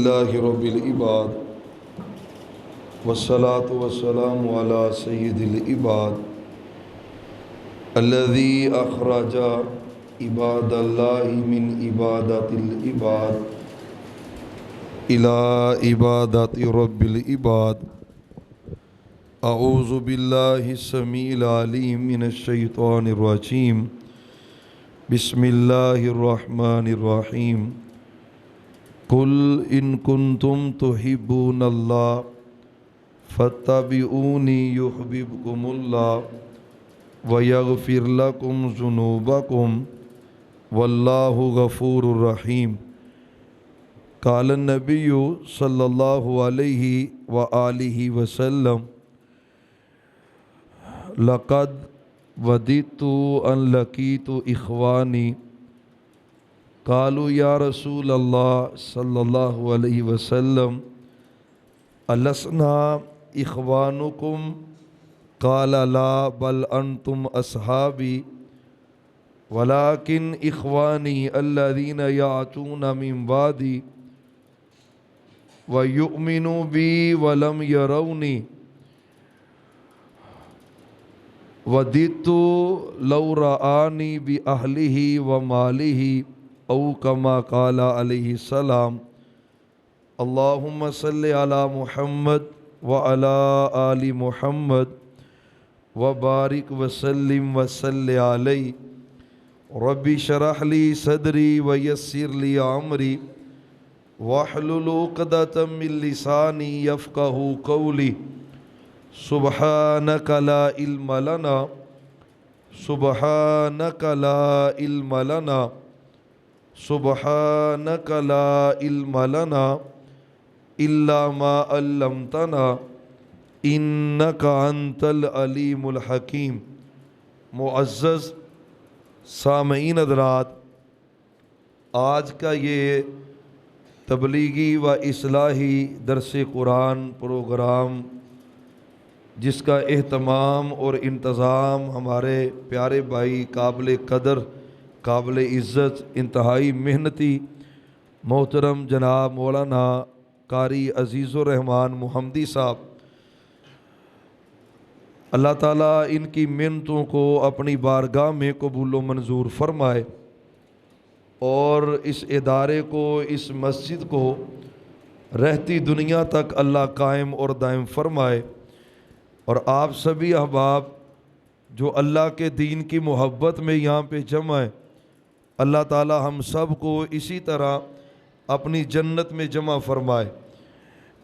अल्हम्दुलिल्लाहि रब्बिल इबाद वस्सलातु वस्सलामु अला सय्यिदिल इबाद अल्लज़ी अख़रजा इबादल्लाहि मिन इबादतिल इबाद इला इबादति रब्बिल इबाद। अऊज़ु बिल्लाहि समीइल अलीम मिनश शैतानिर रजीम। बिस्मिल्लाहिर रहमानिर रहीम। कुल इन कुंतुम तुहिब्बूनल्लाह फत्तबिऊनी युहब्बिबकुमुल्लाह व यग़फिर लकुम ज़ुनूबकुम वल्लाहु गफ़ूरुर रहीम। क़ाल नबिय्यु सल्लल्लाहु अलैहि व आलिहि वसल्लम लक़द वदितु अन लक़ीतु इख़वानी क़ालू या रसूलल्लाह सल्लल्लाहु अलैहि वसल्लम अलस्ना इख़वानुकुम क़ाल ला बल अंतुम अस्हाबी वलाकिन इख़वानी अल्लज़ीना यातूना मिन बादी व युमिनु बी वलम यरौनी वदितु लौ रआनी बि अहलिही व मालिही औ कमा क़ाला अलैहि सलाम। अल्लाहुम्मा सल्लि अला मुहम्मद व अला आलि मुहम्मद व बारिक व सल्लिम व सल्लि अलैहि। रब्बि शरह ली सदरी व यस्सिर ली अमरी वहलुल उक़दतम मिन लिसानी यफ़क़हू क़ौली। सुब्हानक ला इल्म लना सुब्हानक ला इल्म लना सुब्हानक ला इल्म लना इल्ला मा अल्लमतना इन्नका अंतल अलीमुल हकीम। मुअज़्ज़ज़ सामईन हज़रात, आज का ये तबलीगी व इस्लाही दरस कुरान प्रोग्राम जिसका एहतमाम और इंतज़ाम हमारे प्यारे भाई काबिल कदर काबिल इज़्ज़त इंतहाई मेहनती मोहतरम जनाब मौलाना कारी अज़ीज़ुर रहमान मुहम्मदी साहब, अल्लाह ताला इनकी मिन्नतों को अपनी बारगाह में कबूल व मंजूर फरमाए और इस इदारे को, इस मस्जिद को रहती दुनिया तक अल्लाह कायम और दायम फरमाए। और आप सभी अहबाब जो अल्लाह के दीन की मोहब्बत में यहाँ पे जमा है, अल्लाह ताला हम सब को इसी तरह अपनी जन्नत में जमा फरमाए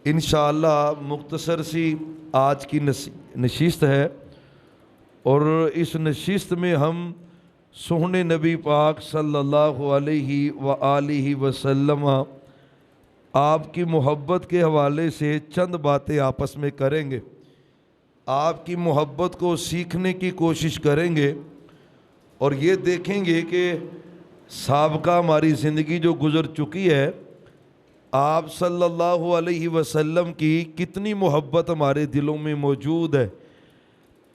इंशाअल्लाह। मुख्तसर सी आज की नशिस्त है और इस नशिस्त में हम सोहने नबी पाक सल्लल्लाहु अलैहि व आलिहि वसल्लम आपकी मोहब्बत के हवाले से चंद बातें आपस में करेंगे, आपकी मोहब्बत को सीखने की कोशिश करेंगे और ये देखेंगे कि साबका हमारी ज़िंदगी जो गुज़र चुकी है, आप सल्लल्लाहु अलैहि वसल्लम की कितनी मोहब्बत हमारे दिलों में मौजूद है,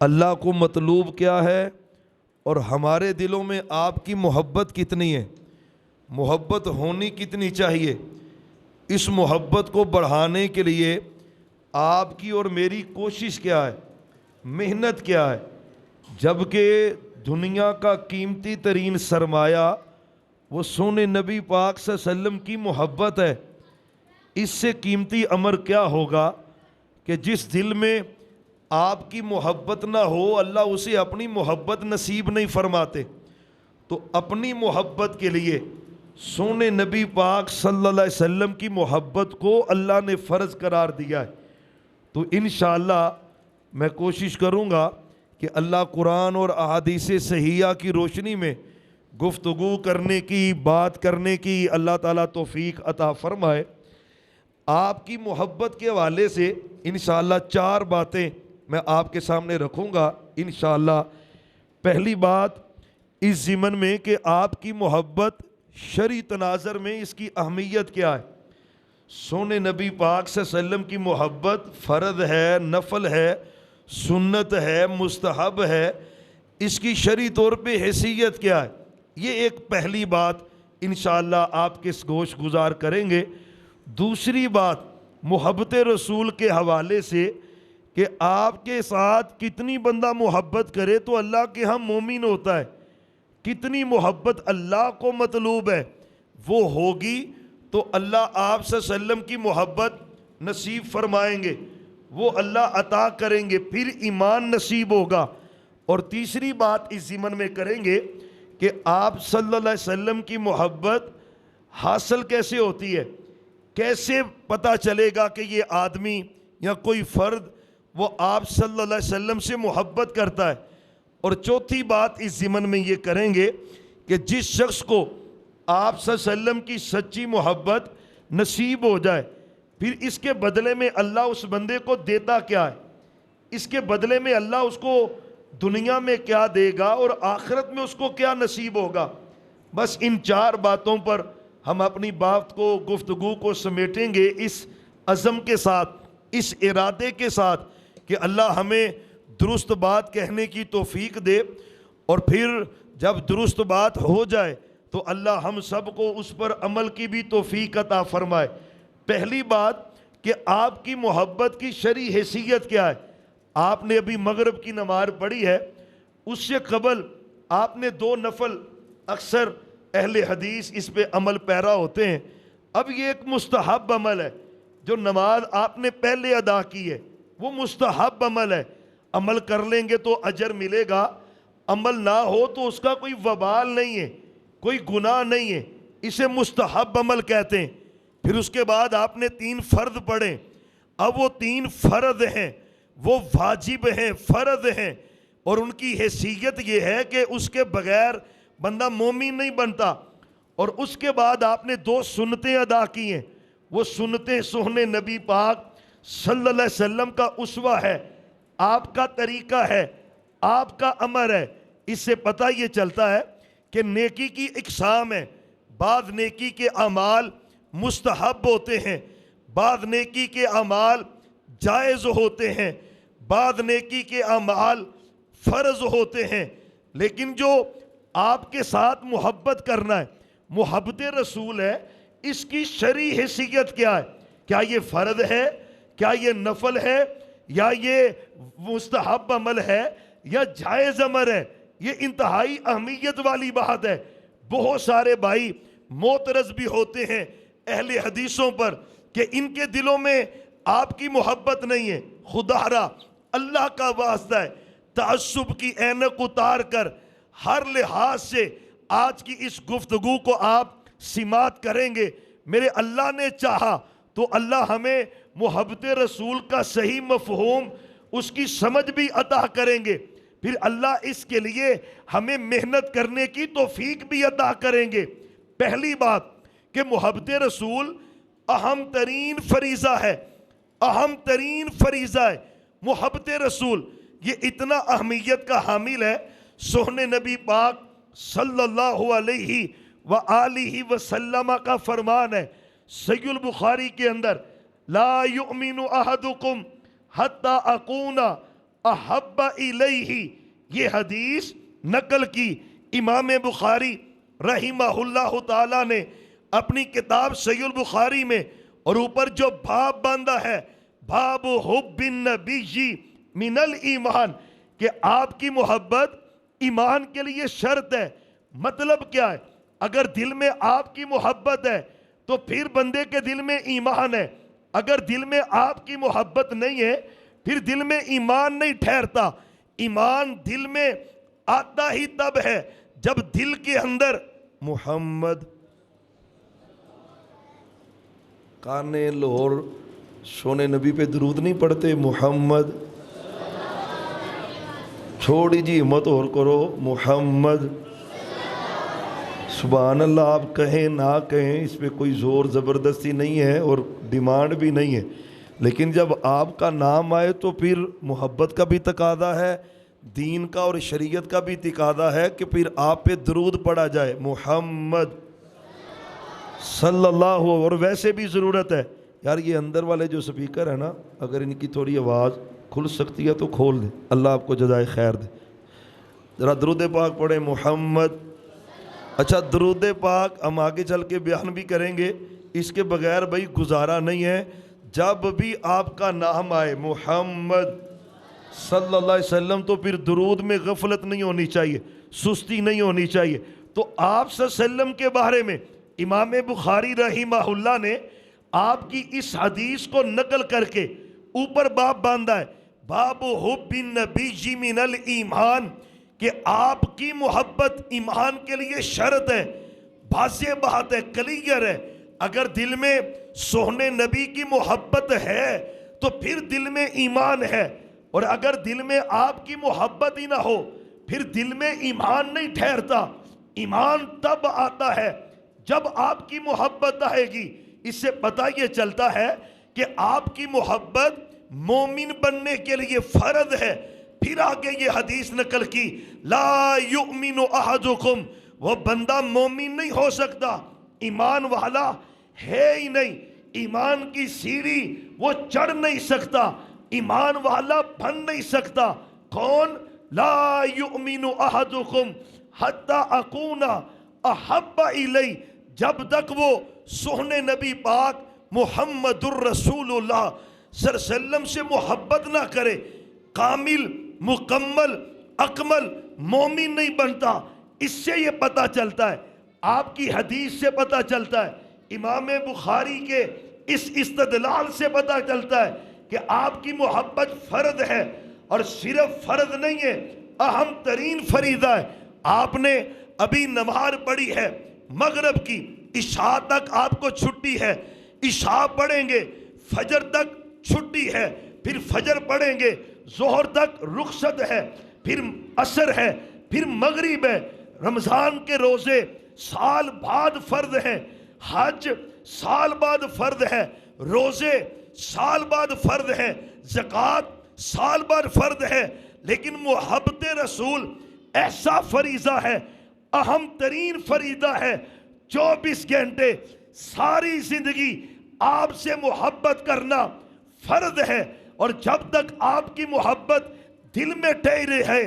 अल्लाह को मतलूब क्या है और हमारे दिलों में आपकी मोहब्बत कितनी है, मोहब्बत होनी कितनी चाहिए। इस मोहब्बत को बढ़ाने के लिए आपकी और मेरी कोशिश क्या है, मेहनत क्या है। जबकि दुनिया का कीमती तरीन सरमाया वो सोने नबी पाक सल्लल्लाहु अलैहि वसल्लम की मोहब्बत है। इससे कीमती अमर क्या होगा कि जिस दिल में आपकी मोहब्बत ना हो, अल्लाह उसे अपनी मोहब्बत नसीब नहीं फरमाते। तो अपनी मोहब्बत के लिए सोने नबी पाक सल्लल्लाहु अलैहि वसल्लम की मोहब्बत को अल्लाह ने फ़र्ज़ करार दिया है। तो इंशाअल्लाह मैं कोशिश करूँगा कि अल्लाह कुरान और अहादीस सहीहा की रोशनी में गुफ्तगू करने की, बात करने की अल्लाह ताला तौफीक अता फ़रमाए। आपकी मोहब्बत के हवाले से इंशाअल्लाह चार बातें मैं आपके सामने रखूँगा इंशाअल्लाह। पहली बात इस ज़िमन में कि आपकी मोहब्बत शरई तनाज़र में इसकी अहमियत क्या है। सोने नबी पाक सल्लल्लाहु अलैहि वसल्लम की मोहब्बत फ़र्ज़ है, नफल है, सुन्नत है, मुस्तहब है, इसकी शरई तौर पे हैसियत क्या है, ये एक पहली बात इंशाअल्लाह आपके गोश गुजार करेंगे। दूसरी बात मोहब्बत रसूल के हवाले से कि आपके साथ कितनी बंदा मोहब्बत करे तो अल्लाह के हम मोमिन होता है, कितनी मोहब्बत अल्लाह को मतलूब है वो होगी तो अल्लाह आप सल्लम की मोहब्बत नसीब फरमाएंगे, वो अल्लाह अता करेंगे, फिर ईमान नसीब होगा। और तीसरी बात इस ज़िमन में करेंगे कि आप सल्लल्लाहु अलैहि वसल्लम की मोहब्बत हासिल कैसे होती है, कैसे पता चलेगा कि ये आदमी या कोई फ़र्द वो आप सल्लल्लाहु अलैहि वसल्लम से मोहब्बत करता है। और चौथी बात इस ज़िमन में ये करेंगे कि जिस शख्स को आप सल्लल्लाहु अलैहि वसल्लम की सच्ची मोहब्बत नसीब हो जाए फिर इसके बदले में अल्लाह उस बंदे को देता क्या है, इसके बदले में अल्लाह उसको दुनिया में क्या देगा और आखिरत में उसको क्या नसीब होगा। बस इन चार बातों पर हम अपनी बात को गुफ्तगू को समेटेंगे इस अज़म के साथ, इस इरादे के साथ कि अल्लाह हमें दुरुस्त बात कहने की तौफीक दे और फिर जब दुरुस्त बात हो जाए तो अल्लाह हम सब को उस पर अमल की भी तौफीक अता फरमाए। पहली बात कि आपकी मोहब्बत की शरई हैसियत क्या है। आपने अभी मगरिब की नमाज पढ़ी है, उससे कबल आपने 2 नफल, अक्सर अहले हदीस इस पे अमल पैरा होते हैं। अब ये एक मुस्तहब अमल है, जो नमाज आपने पहले अदा की है वो मुस्तहब अमल है, अमल कर लेंगे तो अजर मिलेगा, अमल ना हो तो उसका कोई वबाल नहीं है, कोई गुनाह नहीं है, इसे मुस्तहब अमल कहते हैं। फिर उसके बाद आपने 3 फ़र्द पढ़े, अब वो 3 फ़र्द हैं, वो वाजिब हैं, फ़र्द हैं और उनकी हैसियत ये है कि उसके बगैर बंदा मोमिन नहीं बनता। और उसके बाद आपने 2 सुन्नतें अदा की हैं, वो सुन्नतें सोहने नबी पाक सल्लल्लाहु अलैहि वसल्लम का उसवा है, आपका तरीका है, आपका अमर है। इससे पता ये चलता है कि नेकी की इकसाम है, बाद नेकी के अमाल मुस्तहब होते हैं, बाद नेकी के अमाल जायज़ होते हैं, बाद नेकी के अमाल फ़र्ज होते हैं। लेकिन जो आपके साथ मोहब्बत करना है, मोहब्बत रसूल है, इसकी शरई हैसियत क्या है, क्या ये फ़र्द है, क्या ये नफल है, या ये मुस्तहब अमल है, या जायज़ अमल है। ये इंतहाई अहमियत वाली बात है। बहुत सारे भाई मोतरज भी होते हैं अहले हदीसों पर कि इनके दिलों में आपकी मोहब्बत नहीं है। खुदारा अल्लाह का वास्ता है, तअस्सुब की ऐनक उतार कर हर लिहाज से आज की इस गुफ्तगू को आप सिमात करेंगे। मेरे अल्लाह ने चाहा तो अल्लाह हमें मोहब्बत रसूल का सही मफ़हूम, उसकी समझ भी अता करेंगे। फिर अल्लाह इसके लिए हमें मेहनत करने की तौफीक भी अता करेंगे। पहली बात कि मोहब्बत रसूल अहम तरीन फरीज़ा है, अहम तरीन फरीज़ा है मोहब्बत रसूल। ये इतना अहमियत का हामिल है, सोहने नबी पाक सल्लल्लाहु अलैहि व आलिहि वसल्लम का फरमान है सहीहुल बुखारी के अंदर, ला युमिनु अहदुकुम हत्ता अकूना अहब्बा इलैहि। ये हदीस नकल की इमाम बुखारी रहिमहुल्लाह ताला ने अपनी किताब सहीहुल बुखारी में, और ऊपर जो बाब बांधा है बाब हुब्बिन नबी मिनल ईमान, कि आपकी मोहब्बत ईमान के लिए शर्त है। मतलब क्या है, अगर दिल में आपकी मोहब्बत है तो फिर बंदे के दिल में ईमान है। अगर दिल में आपकी मोहब्बत नहीं है फिर दिल में ईमान नहीं ठहरता। ईमान दिल में आता ही तब है जब दिल के अंदर मोहम्मद काने लाहौर सोने नबी पे दरूद नहीं पढ़ते, मोहम्मद छोड़ी जी हिम्मत और करो, मोहम्मद सुभान अल्लाह। आप कहें ना कहें इस पे कोई ज़ोर ज़बरदस्ती नहीं है और डिमांड भी नहीं है, लेकिन जब आपका नाम आए तो फिर मोहब्बत का भी तकादा है, दीन का और शरीयत का भी तकादा है कि फिर आप पे दरूद पढ़ा जाए, मोहम्मद सल्लल्लाहु। और वैसे भी ज़रूरत है यार, ये अंदर वाले जो स्पीकर है ना, अगर इनकी थोड़ी आवाज़ खुल सकती है तो खोल दे, अल्लाह आपको जज़ाए खैर दे। ज़रा दरूद पाक पढ़े, मोहम्मद। अच्छा, दरूद पाक हम आगे चल के बयान भी करेंगे इसके बगैर भाई गुजारा नहीं है। जब भी आपका नाम आए मोहम्मद सल्लल्लाहु अलैहि वसल्लम, तो फिर दुरूद में गफलत नहीं होनी चाहिए, सुस्ती नहीं होनी चाहिए। तो आप सल्लल्लाहु अलैहि वसल्लम के बारे में इमाम बुखारी रहीमहुल्लाह ने आपकी इस हदीस को नकल करके ऊपर बाब बांधा है, बाबु हुब्बिन नबी मिनल ईमान, कि आपकी मोहब्बत ईमान के लिए शर्त है। वाज़ेह बात है, क्लियर है। अगर दिल में सोहने नबी की मोहब्बत है तो फिर दिल में ईमान है, और अगर दिल में आपकी मोहब्बत ही ना हो फिर दिल में ईमान नहीं ठहरता। ईमान तब आता है जब आपकी मोहब्बत आएगी। इससे पता ये चलता है कि आपकी मोहब्बत मोमिन बनने के लिए फर्ज है। फिर आगे ये हदीस नकल की, ला युमिनु अहदुकुम, वो बंदा मोमिन नहीं हो सकता, ईमान वाला है ही नहीं, ईमान की सीढ़ी वो चढ़ नहीं सकता, ईमान वाला बन नहीं सकता। कौन? ला युमिनु अहदुकुम हत्ता अकूना अहब्बा इलै, जब तक वो सोहने नबी पाक मुहम्मदुर रसूलुल्लाह सल्लल्लाहु अलैहि वसल्लम से मोहब्बत ना करे, कामिल मुकम्मल अकमल मोमिन नहीं बनता। इससे ये पता चलता है, आपकी हदीस से पता चलता है, इमाम बुखारी के इस इस्तदलाल से पता चलता है कि आपकी मोहब्बत फर्द है, और सिर्फ फर्द नहीं है, अहम तरीन फरीदा है। आपने अभी नमाज पढ़ी है मगरिब की, इशा तक आपको छुट्टी है, इशा पढ़ेंगे, फजर तक छुट्टी है, फिर फजर पढ़ेंगे, जोहर तक रुखसत है, फिर असर है, फिर मगरिब है। रमज़ान के रोज़े साल बाद फर्द हैं, हज साल बाद फर्द है, रोज़े साल बाद फर्द है, ज़कात साल बाद फर्द है। लेकिन मोहब्बत रसूल ऐसा फरीज़ा है, अहम तरीन फरीदा है। 24 घंटे सारी जिंदगी आपसे मोहब्बत करना फर्ज है, और जब तक आपकी मोहब्बत दिल में ठहरे है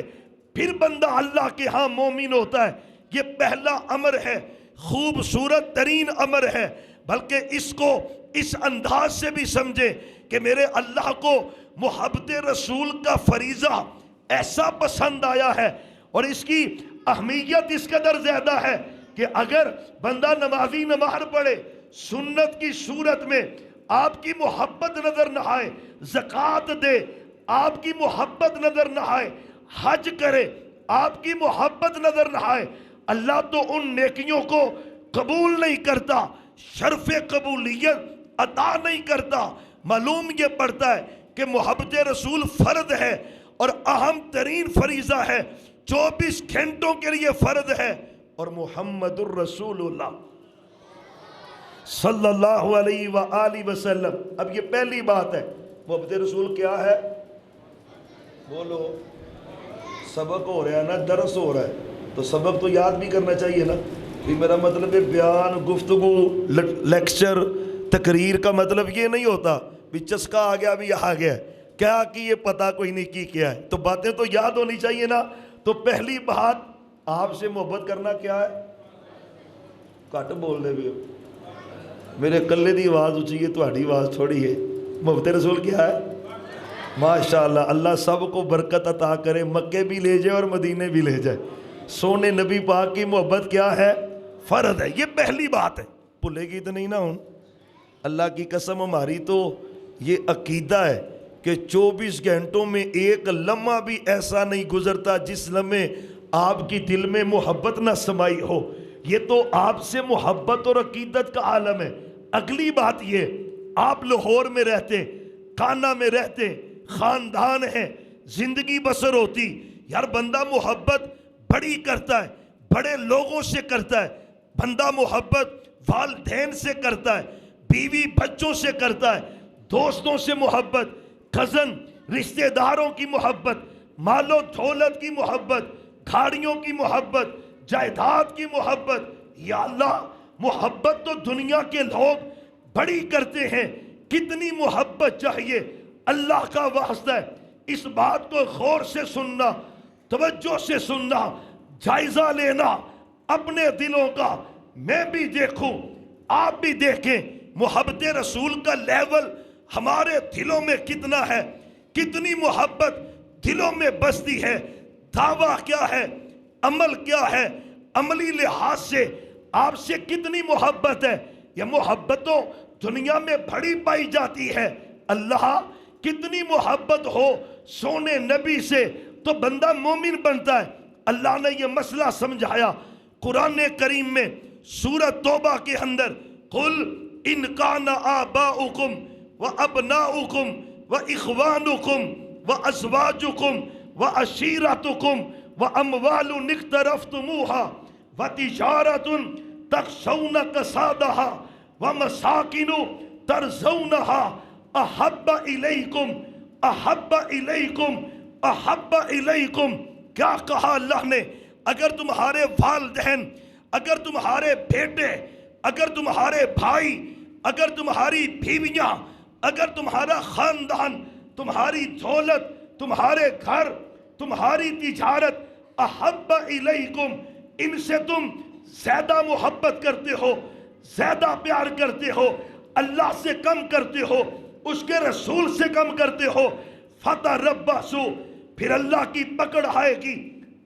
फिर बंदा अल्लाह के यहाँ मोमिन होता है। ये पहला अमर है, खूबसूरत तरीन अमर है। बल्कि इसको इस अंदाज से भी समझे कि मेरे अल्लाह को मोहब्बत रसूल का फरीज़ा ऐसा पसंद आया है, और इसकी अहमियत इस कदर ज़्यादा है कि अगर बंदा नमाजी नमाज पढ़े, सुन्नत की सूरत में आपकी मोहब्बत नजर न आए, ज़कात दे आपकी मोहब्बत नजर न आए, हज करे आपकी मोहब्बत नजर न आए, अल्लाह तो उन नेकियों को कबूल नहीं करता, शर्फ़े कबूलियत अता नहीं करता। मालूम ये पड़ता है कि मोहब्बत रसूल फ़र्द है और अहम तरीन फरीज़ा है, 24 घंटों के लिए फ़र्द है। और मुहम्मदुर रसूलुल्लाह सल्लल्लाहु अलैहि वसल्लम, अब ये पहली बात है। मोहब्बत रसूल क्या है? बोलो। सबक हो रहा है ना, दरस हो रहा है, तो सबक तो याद भी करना चाहिए ना। तो मेरा मतलब है बयान, गुफ्तगू, लेक्चर, तकरीर का मतलब ये नहीं होता भी चस्का आ गया भी आ गया, क्या कि ये पता कोई नहीं की क्या है, तो बातें तो याद होनी चाहिए ना। तो पहली बात, आपसे मोहब्बत करना क्या है? घट बोल दे भी मेरे कल्ले की आवाज़ उची है, तुम्हारी आवाज़ थोड़ी है। मोहब्बत रसूल क्या है? माशाअल्लाह, अल्लाह सबको बरकत अता करे, मक्के भी ले जाए और मदीने भी ले जाए। सोने नबी पाक की मोहब्बत क्या है? फ़र्ज है। ये पहली बात है, भूलेगी तो नहीं ना। हूँ अल्लाह की कसम, हमारी तो ये अकीदा है कि 24 घंटों में एक लम्हा भी ऐसा नहीं गुजरता जिस लम्हे आपकी दिल में मोहब्बत ना समाई हो। ये तो आपसे मोहब्बत और अकीदत का आलम है। अगली बात ये, आप लाहौर में रहते, काना में रहते, ख़ानदान है, ज़िंदगी बसर होती, यार बंदा मोहब्बत बड़ी करता है, बड़े लोगों से करता है, बंदा मोहब्बत वालिदैन से करता है, बीवी बच्चों से करता है, दोस्तों से मोहब्बत, कज़न रिश्तेदारों की मोहब्बत, मालो दौलत की मोहब्बत, गाड़ियों की मोहब्बत, जायदाद की मोहब्बत। या अल्लाह, मोहब्बत तो दुनिया के लोग बड़ी करते हैं, कितनी मोहब्बत चाहिए। अल्लाह का वास्ता है, इस बात को गौर से सुनना, तवज्जो से सुनना, जायजा लेना अपने दिलों का। मैं भी देखूं, आप भी देखें मोहब्बत रसूल का लेवल हमारे दिलों में कितना है, कितनी मोहब्बत दिलों में बसती है, दावा क्या है, अमल क्या है, अमली लिहाज से आपसे कितनी मोहब्बत है। यह मोहब्बत तो दुनिया में बड़ी पाई जाती है। अल्लाह कितनी मोहब्बत हो सोने नबी से तो बंदा मोमिन बनता है। अल्लाह ने यह मसला समझाया कुरान करीम में सूरत तौबा के अंदर, कुल इनकान आबाउकुम व अबनाउकुम व इखवानुकुम व अज़वाजुकुम व अशीरतुकुम व अमवालुन इक़्तरफ़्तुमूहा व तिजारतुन तख़शौन कसादहा व मसाकिनु तरज़ौनहा अहब्ब इलैकुम अहब्ब इलैकुम अहब्ब इलैकुम। क्या कहा अल्लाह ने, अगर तुम्हारे वालिदैन, अगर तुम्हारे बेटे, अगर तुम्हारे भाई, अगर तुम्हारी बीवियां, अगर तुम्हारा खानदान, तुम्हारी दौलत, तुम्हारे घर, तुम्हारी तिजारत, अहब्ब इलैकुम, इनसे तुम ज्यादा मोहब्बत करते हो, ज्यादा प्यार करते हो, अल्लाह से कम करते हो, उसके रसूल से कम करते हो, फतरब्बसु, फिर अल्लाह की पकड़ आएगी,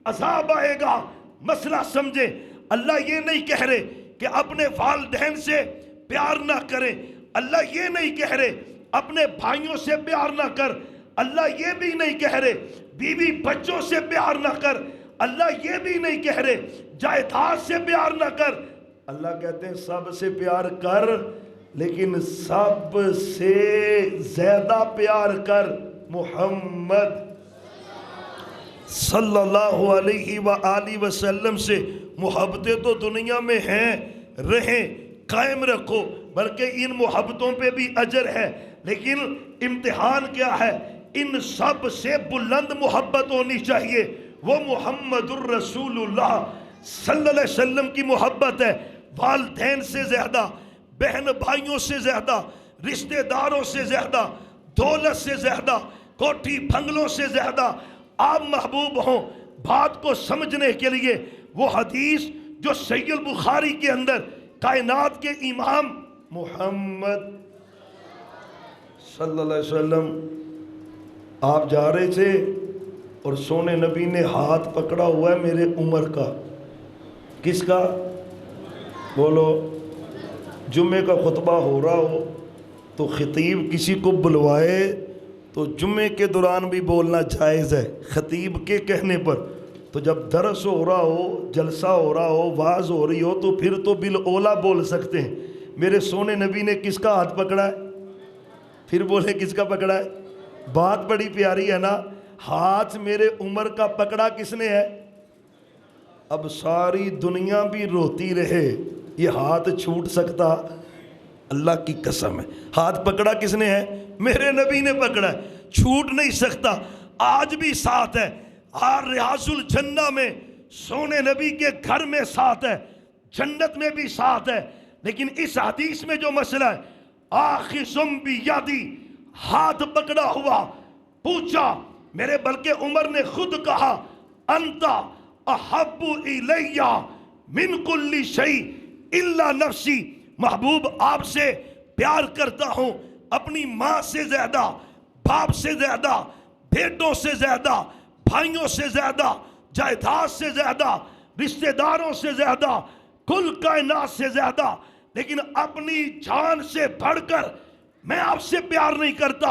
अजाब आएगा। मसला समझे, अल्लाह ये नहीं कह रहे कि अपने वालिदैन से प्यार ना करें, अल्लाह ये नहीं कह रहे अपने भाइयों से प्यार ना कर, अल्लाह ये भी नहीं कह रहे बीवी बच्चों से प्यार ना कर, अल्लाह ये भी नहीं कह रहे जायदाद से प्यार ना कर। अल्लाह कहते हैं सब से प्यार कर, लेकिन सब से ज्यादा प्यार कर मोहम्मद सल्लल्लाहु अलैहि व आलिहि वसल्लम से। मोहब्बतें तो दुनिया में हैं, रहें, कायम रखो, बल्कि इन मोहब्बतों पे भी अजर है। लेकिन इम्तिहान क्या है, इन सब से बुलंद मोहब्बत होनी चाहिए, वो मुहम्मदुर रसूलुल्लाह सल्लल्लाहु अलैहि वसल्लम की मोहब्बत है। वालिदैन से ज्यादा, बहन भाइयों से ज्यादा, रिश्तेदारों से ज्यादा, दौलत से ज्यादा, कोठी बंगलों से ज्यादा आप महबूब हो। बात को समझने के लिए वो हदीस जो सहीह बुखारी के अंदर कायनात के इमाम मोहम्मद सल्लल्लाहु अलैहि वसल्लम आप जा रहे थे और सोने नबी ने हाथ पकड़ा हुआ है मेरे उमर का। किसका? बोलो। जुम्मे का खुतबा हो रहा हो तो खतीब किसी को बुलवाए तो जुम्मे के दौरान भी बोलना जायज़ है खतीब के कहने पर। तो जब दरस हो रहा हो, जलसा हो रहा हो, वाज हो रही हो तो फिर तो बिल ओला बोल सकते हैं। मेरे सोने नबी ने किसका हाथ पकड़ा है? फिर बोले किसका पकड़ा है? बात बड़ी प्यारी है ना। हाथ मेरे उमर का पकड़ा किसने है? अब सारी दुनिया भी रोती रहे ये हाथ छूट सकता? अल्लाह की कसम है, हाथ पकड़ा किसने है? मेरे नबी ने पकड़ा है, छूट नहीं सकता। आज भी साथ है, रियाजुल जन्ना में सोने नबी के घर में साथ है, जन्नत में भी साथ है। लेकिन इस हदीस में जो मसला है, आखिसुम बियदी, हाथ पकड़ा हुआ, पूछा मेरे, बल्कि उमर ने खुद कहा अंता अहब्बु इलैया मिन कुल्ली शै इल्ला नफ्सी, महबूब आपसे प्यार करता हूं अपनी माँ से ज्यादा, बाप से ज्यादा, बेटों से ज्यादा, भाइयों से ज्यादा, जायदाद से ज्यादा, रिश्तेदारों से ज्यादा, कुल कायनात से ज्यादा, लेकिन अपनी जान से बढ़कर मैं आपसे प्यार नहीं करता।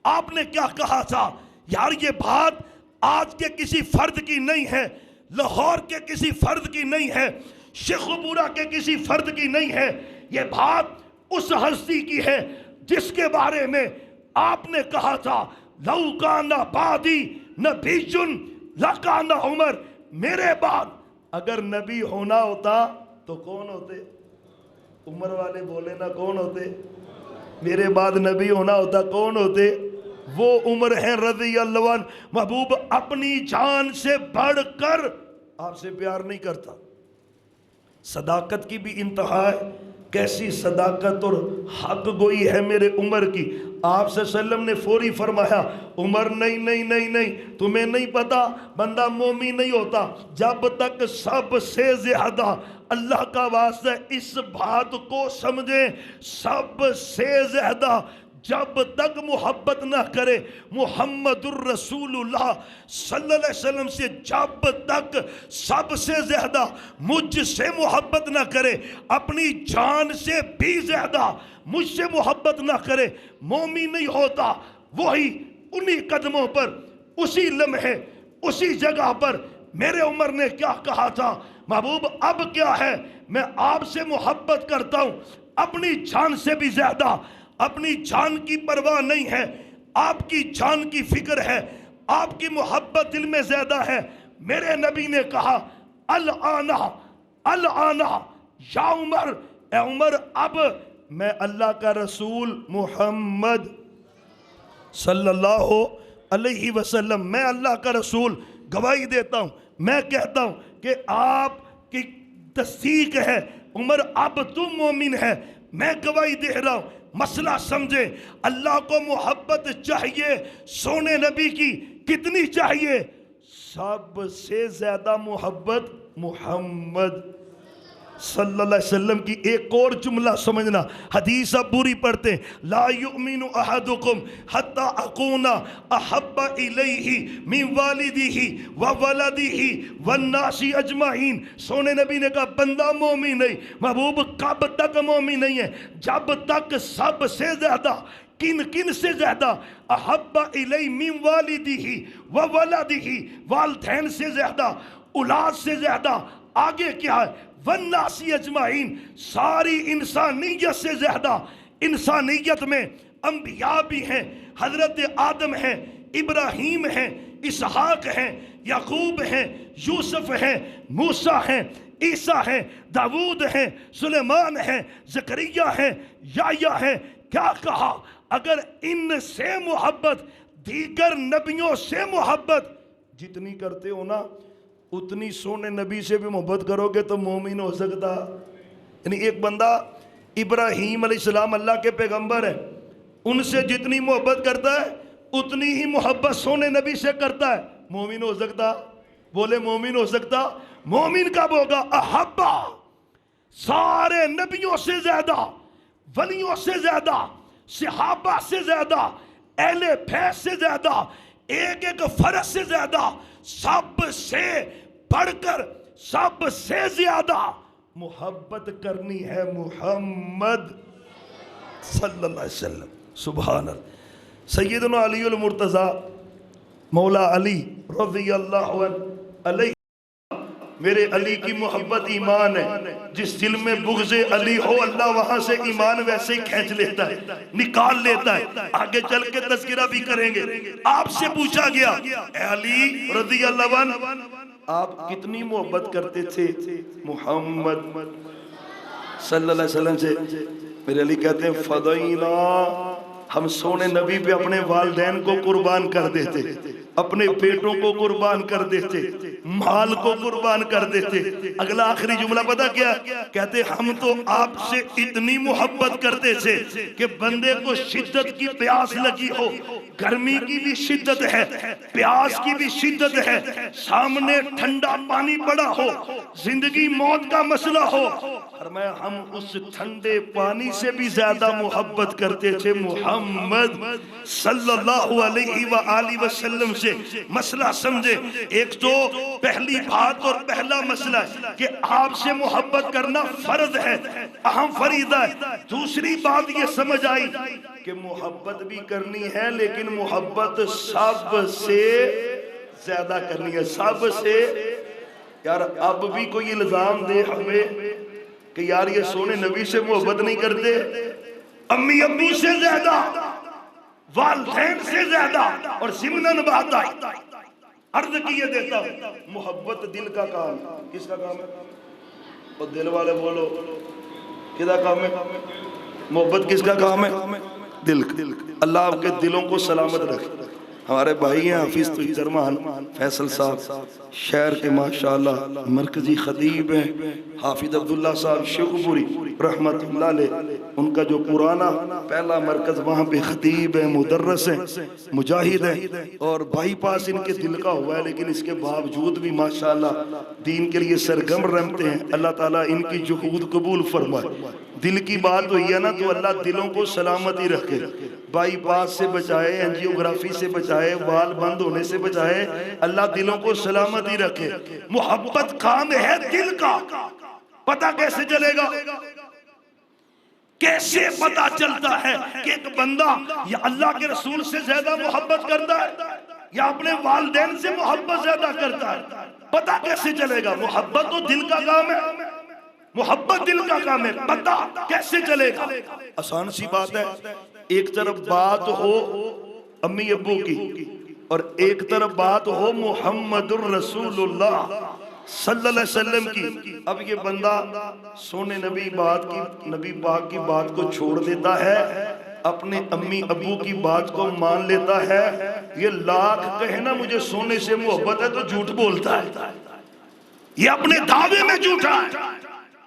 आपने क्या कहा था यार? ये बात आज के किसी फर्द की नहीं है, लाहौर के किसी फर्द की नहीं है, शेखुपुरा के किसी फर्द की नहीं है। ये बात उस हस्ती की है जिसके बारे में आपने कहा था लौकाना बादी नबीजुन लकाना उमर, मेरे बाद अगर नबी होना होता तो कौन होते? उमर वाले बोले ना, कौन होते? मेरे बाद नबी होना होता कौन होते? वो उमर है रज़ी अल्लाह अन्हु। महबूब अपनी जान से बढ़कर आपसे प्यार नहीं करता। सदाकत की भी इंतहा है, कैसी सदाकत और हक गोई है मेरे उमर की। आप सल्लम ने फौरी फरमाया, उमर नहीं नहीं नहीं नहीं, तुम्हें नहीं पता बंदा मोमिन नहीं होता जब तक सबसे ज्यादा, अल्लाह का वास्ता इस बात को समझे, सबसे ज्यादा जब तक मोहब्बत ना करे मुहम्मदुर रसूलुल्लाह सल्लल्लाहु अलैहि वसल्लम से, जब तक सबसे ज्यादा मुझसे मोहब्बत ना करे, अपनी जान से भी ज्यादा मुझसे मोहब्बत ना करे, मोमिन नहीं होता। वही उन्हीं कदमों पर, उसी लम्हे, उसी जगह पर मेरे उमर ने क्या कहा था, महबूब अब क्या है, मैं आपसे मोहब्बत करता हूं अपनी जान से भी ज्यादा, अपनी जान की परवाह नहीं है, आपकी जान की फिक्र है, आपकी मोहब्बत दिल में ज्यादा है। मेरे नबी ने कहा, अल आना या उमर, ए उमर अब मैं अल्लाह का रसूल मुहम्मद सल्लल्लाहु अलैहि वसल्लम, मैं अल्लाह का रसूल गवाही देता हूं, मैं कहता हूं कि आपकी तस्दीक है उमर, अब तुम मोमिन है, मैं गवाही दे रहा हूं। मसला समझे, अल्लाह को मोहब्बत चाहिए, सोने नबी की कितनी चाहिए, सबसे ज्यादा मोहब्बत मोहम्मद सल्लल्लाहु अलैहि वसल्लम की। एक और जुमला समझना, हदीस अब पूरी पढ़ते, ला युमिनु अहदुकुम हत्ता अकूना अहब्बा इलैहि मिन वालिदिही व वलदिही वन्नासी अजमाइन। सोने नबी ने कहा बंदा मोमिन नहीं, महबूब कब तक मोमिन नहीं है, जब तक सबसे ज्यादा, किन किन से ज्यादा, अहब्बा इलैहि मिन वालिदिही व वलदिही, वालिदैन से ज्यादा, औलाद से ज्यादा, आगे क्या है, वन्नासी अजमाइन, सारी इंसानियत से ज्यादा। इंसानियत में अंबिया भी हैं, हजरत आदम हैं, इब्राहीम हैं, इसहाक हैं, याकूब हैं, यूसुफ हैं, मूसा हैं, ईसा हैं, दाऊद हैं, सुलेमान हैं, जकरिया हैं, याह्या हैं। क्या कहा, अगर इनसे मोहब्बत, दीगर नबियों से मोहब्बत जितनी करते हो ना, उतनी सोने नबी से भी मोहब्बत करोगे तो मोमिन हो सकता। यानी एक बंदा इब्राहीम अलैहिस्सलाम अल्लाह के पैगंबर है, उनसे जितनी मोहब्बत करता है उतनी ही मोहब्बत सोने नबी से करता है, मोमिन हो सकता। बोले मोमिन हो सकता। मोमिन कब होगा, अहब्बा, सारे नबियों से ज्यादा, वलियों से ज्यादा, सहाबा से ज्यादा, अहले फैज से ज्यादा, एक एक फर्ज से ज्यादा, सबसे बढ़कर, सबसे ज्यादा मोहब्बत करनी है मुहम्मद सल्लल्लाहु अलैहि वसल्लम। सुभान अल्लाह। सैयदना अली मुर्तज़ा मौला अली रज़ियल्लाहु अन्हु, मेरे अली की मोहब्बत ईमान है। जिस दिल में बुग़्ज़े अली हो, अल्लाह वहां से ईमान वैसे ही खींच लेता है, निकाल लेता है। आगे चल के तज़किरा भी करेंगे। आपसे पूछा गया, ए अली रज़ियल्लाहु अन्हु, आप कितनी मोहब्बत करते थे मुहम्मद सल्लल्लाहु अलैहि वसल्लम से? मेरे अली कहते हैं, फ़दैना, हम सोने नबी पे अपने वालिदैन को कुर्बान कर देते, अपने बेटों को कुर्बान कर देते, माल को कुर्बान कर देते। अगला आखिरी जुमला पता क्या कहते, हम तो आपसे इतनी मोहब्बत करते थे कि बंदे को शिद्दत की प्यास लगी हो, गर्मी की भी शिद्दत है, प्यास की भी शिद्दत है, सामने ठंडा पानी पड़ा हो, जिंदगी मौत का मसला हो, और मैं हम उस ठंडे पानी से भी ज्यादा मोहब्बत करते थे मुहम्मद सल्लल्लाहु अलैहि व आलिहि वसल्लम से। मसला समझे, एक तो पहली बात और पहला मसला है कि आपसे मोहब्बत करना फर्ज है, अहम फरीदा है। दूसरी बात ये समझ आई कि मोहब्बत भी करनी है, लेकिन मोहब्बत सबसे ज्यादा करनी है, सबसे। यार अब भी कोई इल्जाम दे हमें कि यार ये सोने नबी से मोहब्बत नहीं करते, अम्मी अब्बू से ज्यादा, वालिदैन से ज्यादा, और ज़िमनन बात आई, अर्ज किए देता हूं, मोहब्बत दिल का काम। किसका काम है? और दिल वाले बोलो, किसका काम है? मोहब्बत किसका काम है? दिल। अल्लाह आपके दिलों को सलामत रखे, हमारे भाई हैं हाफिज तुजरमान फैसल साहब, शहर के माशाअल्लाह मरकजी खतीब हैं। हाफिज अब्दुल्ला साहब शेखपुरी रहमतुल्लाह अलैह, उनका जो पुराना पहला मरकज वहाँ पे खतीब है, मुदर्रस हैं, मुजाहिद हैं, और बाईपास इनके दिल का हुआ है, लेकिन इसके बावजूद भी माशाअल्लाह दीन के लिए सरगम रमते हैं। अल्लाह ताला इनकी जुहूद कबूल फरमाए। दिल की बात हुई है ना, तो अल्लाह दिलों को सलामती रखे, बाईपास से बचाए, एंजियोग्राफी से बचाए, वाल बंद होने से बचाए, अल्लाह दिलों को सलामती रखे। मोहब्बत काम है दिल का, पता कैसे चलेगा? कैसे पता चलता है कि एक बंदा या अल्लाह के रसूल से ज्यादा मोहब्बत करता है या अपने वालिदैन से मोहब्बत ज्यादा करता है? पता कैसे चलेगा? मोहब्बत तो दिल का काम है, मोहब्बत दिल का काम है, पता कैसे चलेगा? आसान सी बात है, एक तरफ बात हो अम्मी अब्बू की और एक तरफ बात हो मुहम्मदुर रसूलुल्लाह सल्लल्लाहु अलैहि वसल्लम की। अब ये बंदा सोने नबी पाक की बात को छोड़ देता है, अपने अम्मी अब्बू की बात को मान लेता है। ये लाख कहे ना मुझे सोने से मोहब्बत है, तो झूठ बोलता है, ये अपने दावे में झूठा है।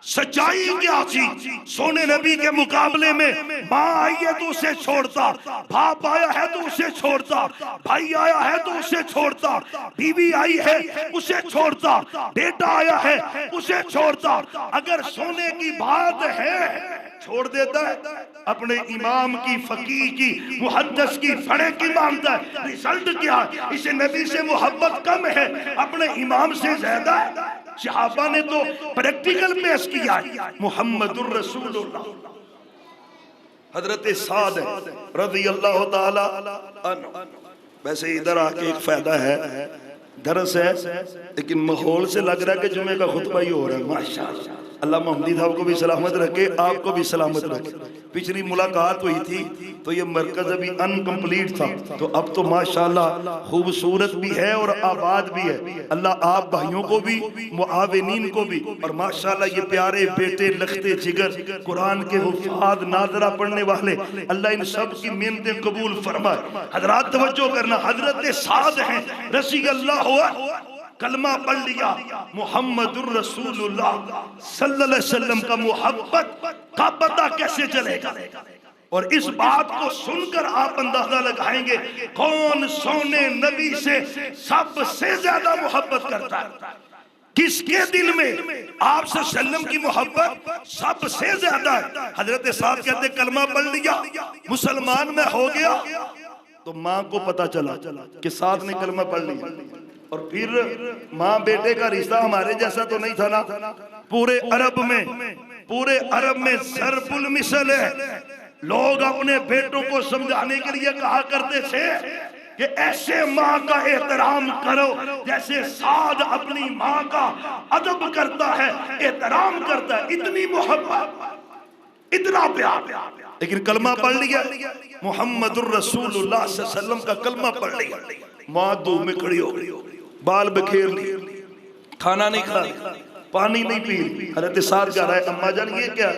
सच्चाई क्या थी? सोने नबी के मुकाबले में माँ आई है तो उसे छोड़ता, बाप आया है तो उसे छोड़ता, भाई आया है तो उसे छोड़ता, बीवी आई है उसे छोड़ता, बेटा आया है उसे छोड़ता। अगर सोने की बात है छोड़ देता है, अपने इमाम की, फकीह की, मुहद्दिस की, फड़े की मानता है। रिजल्ट क्या है? इसे नबी से मोहब्बत कम है, अपने इमाम से ज्यादा है। सहाबा ने तो प्रैक्टिकल पेश किया है। मुहम्मदुर रसूलुल्लाह हजरत साद रज़ी अल्लाह ताला अन्हु। वैसे इधर आके एक फायदा है, दरस है, लेकिन माहौल से लग रहा है कि जुमे का खुतबा ही हो रहा है। माशाअल्लाह, अल्लाह मोहम्मदी साहब को भी सलामत रखे, आपको भी सलामत रखे। पिछली मुलाकात हुई थी तो ये मरकज अभी अनकम्प्लीट था, तो अब तो माशाअल्लाह खूबसूरत भी है और आबाद भी है। अल्लाह आप भाइयों को भी, मुआविनीन को भी, और माशाअल्लाह ये प्यारे बेटे लखते जिगर कुरान के हुफ़ाज़ नाज़रा पढ़ने वाले, अल्लाह इन सब की मेहनतें कबूल फरमाए। हजरात तवज्जो करना, हजरत साद हैं रज़ी अल्लाह हुआ, कलमा पढ़ लिया मुहम्मदुर रसूलुल्लाह सल्लल्लाहु अलैहि वसल्लम का। मोहब्बत का पता कैसे चलेगा? और इस बात को सुनकर आप अंदाजा लगाएंगे कौन सोने नबी से सबसे ज्यादा मोहब्बत करता है। किसके दिल में आप सल्लम की मोहब्बत सबसे ज्यादा है? हजरत साहब कहते कलमा पढ़ लिया, मुसलमान में हो गया, तो माँ को पता चला कि साथ ने कलमा पढ़ लिया। और फिर माँ बेटे का रिश्ता हमारे जैसा तो नहीं था ना, पूरे अरब में ज़रबुल मिसल है। लोग अपने बेटों को समझाने के लिए कहा करते थे कि ऐसे माँ का एहतराम करो जैसे साद अपनी माँ का अदब करता है, एहतराम करता है। इतनी मोहब्बत, इतना प्यार। लेकिन कलमा पढ़ लिया, मुहम्मदुर रसूलुल्लाह सल्लल्लाहु अलैहि वसल्लम का कलमा पढ़ लिया, माँ धूप में खड़ी हो गई, बाल बखेर लिए, खाना नहीं खा, पानी नहीं पी। हजरत साद कह रहा है अम्मा जान ये क्या?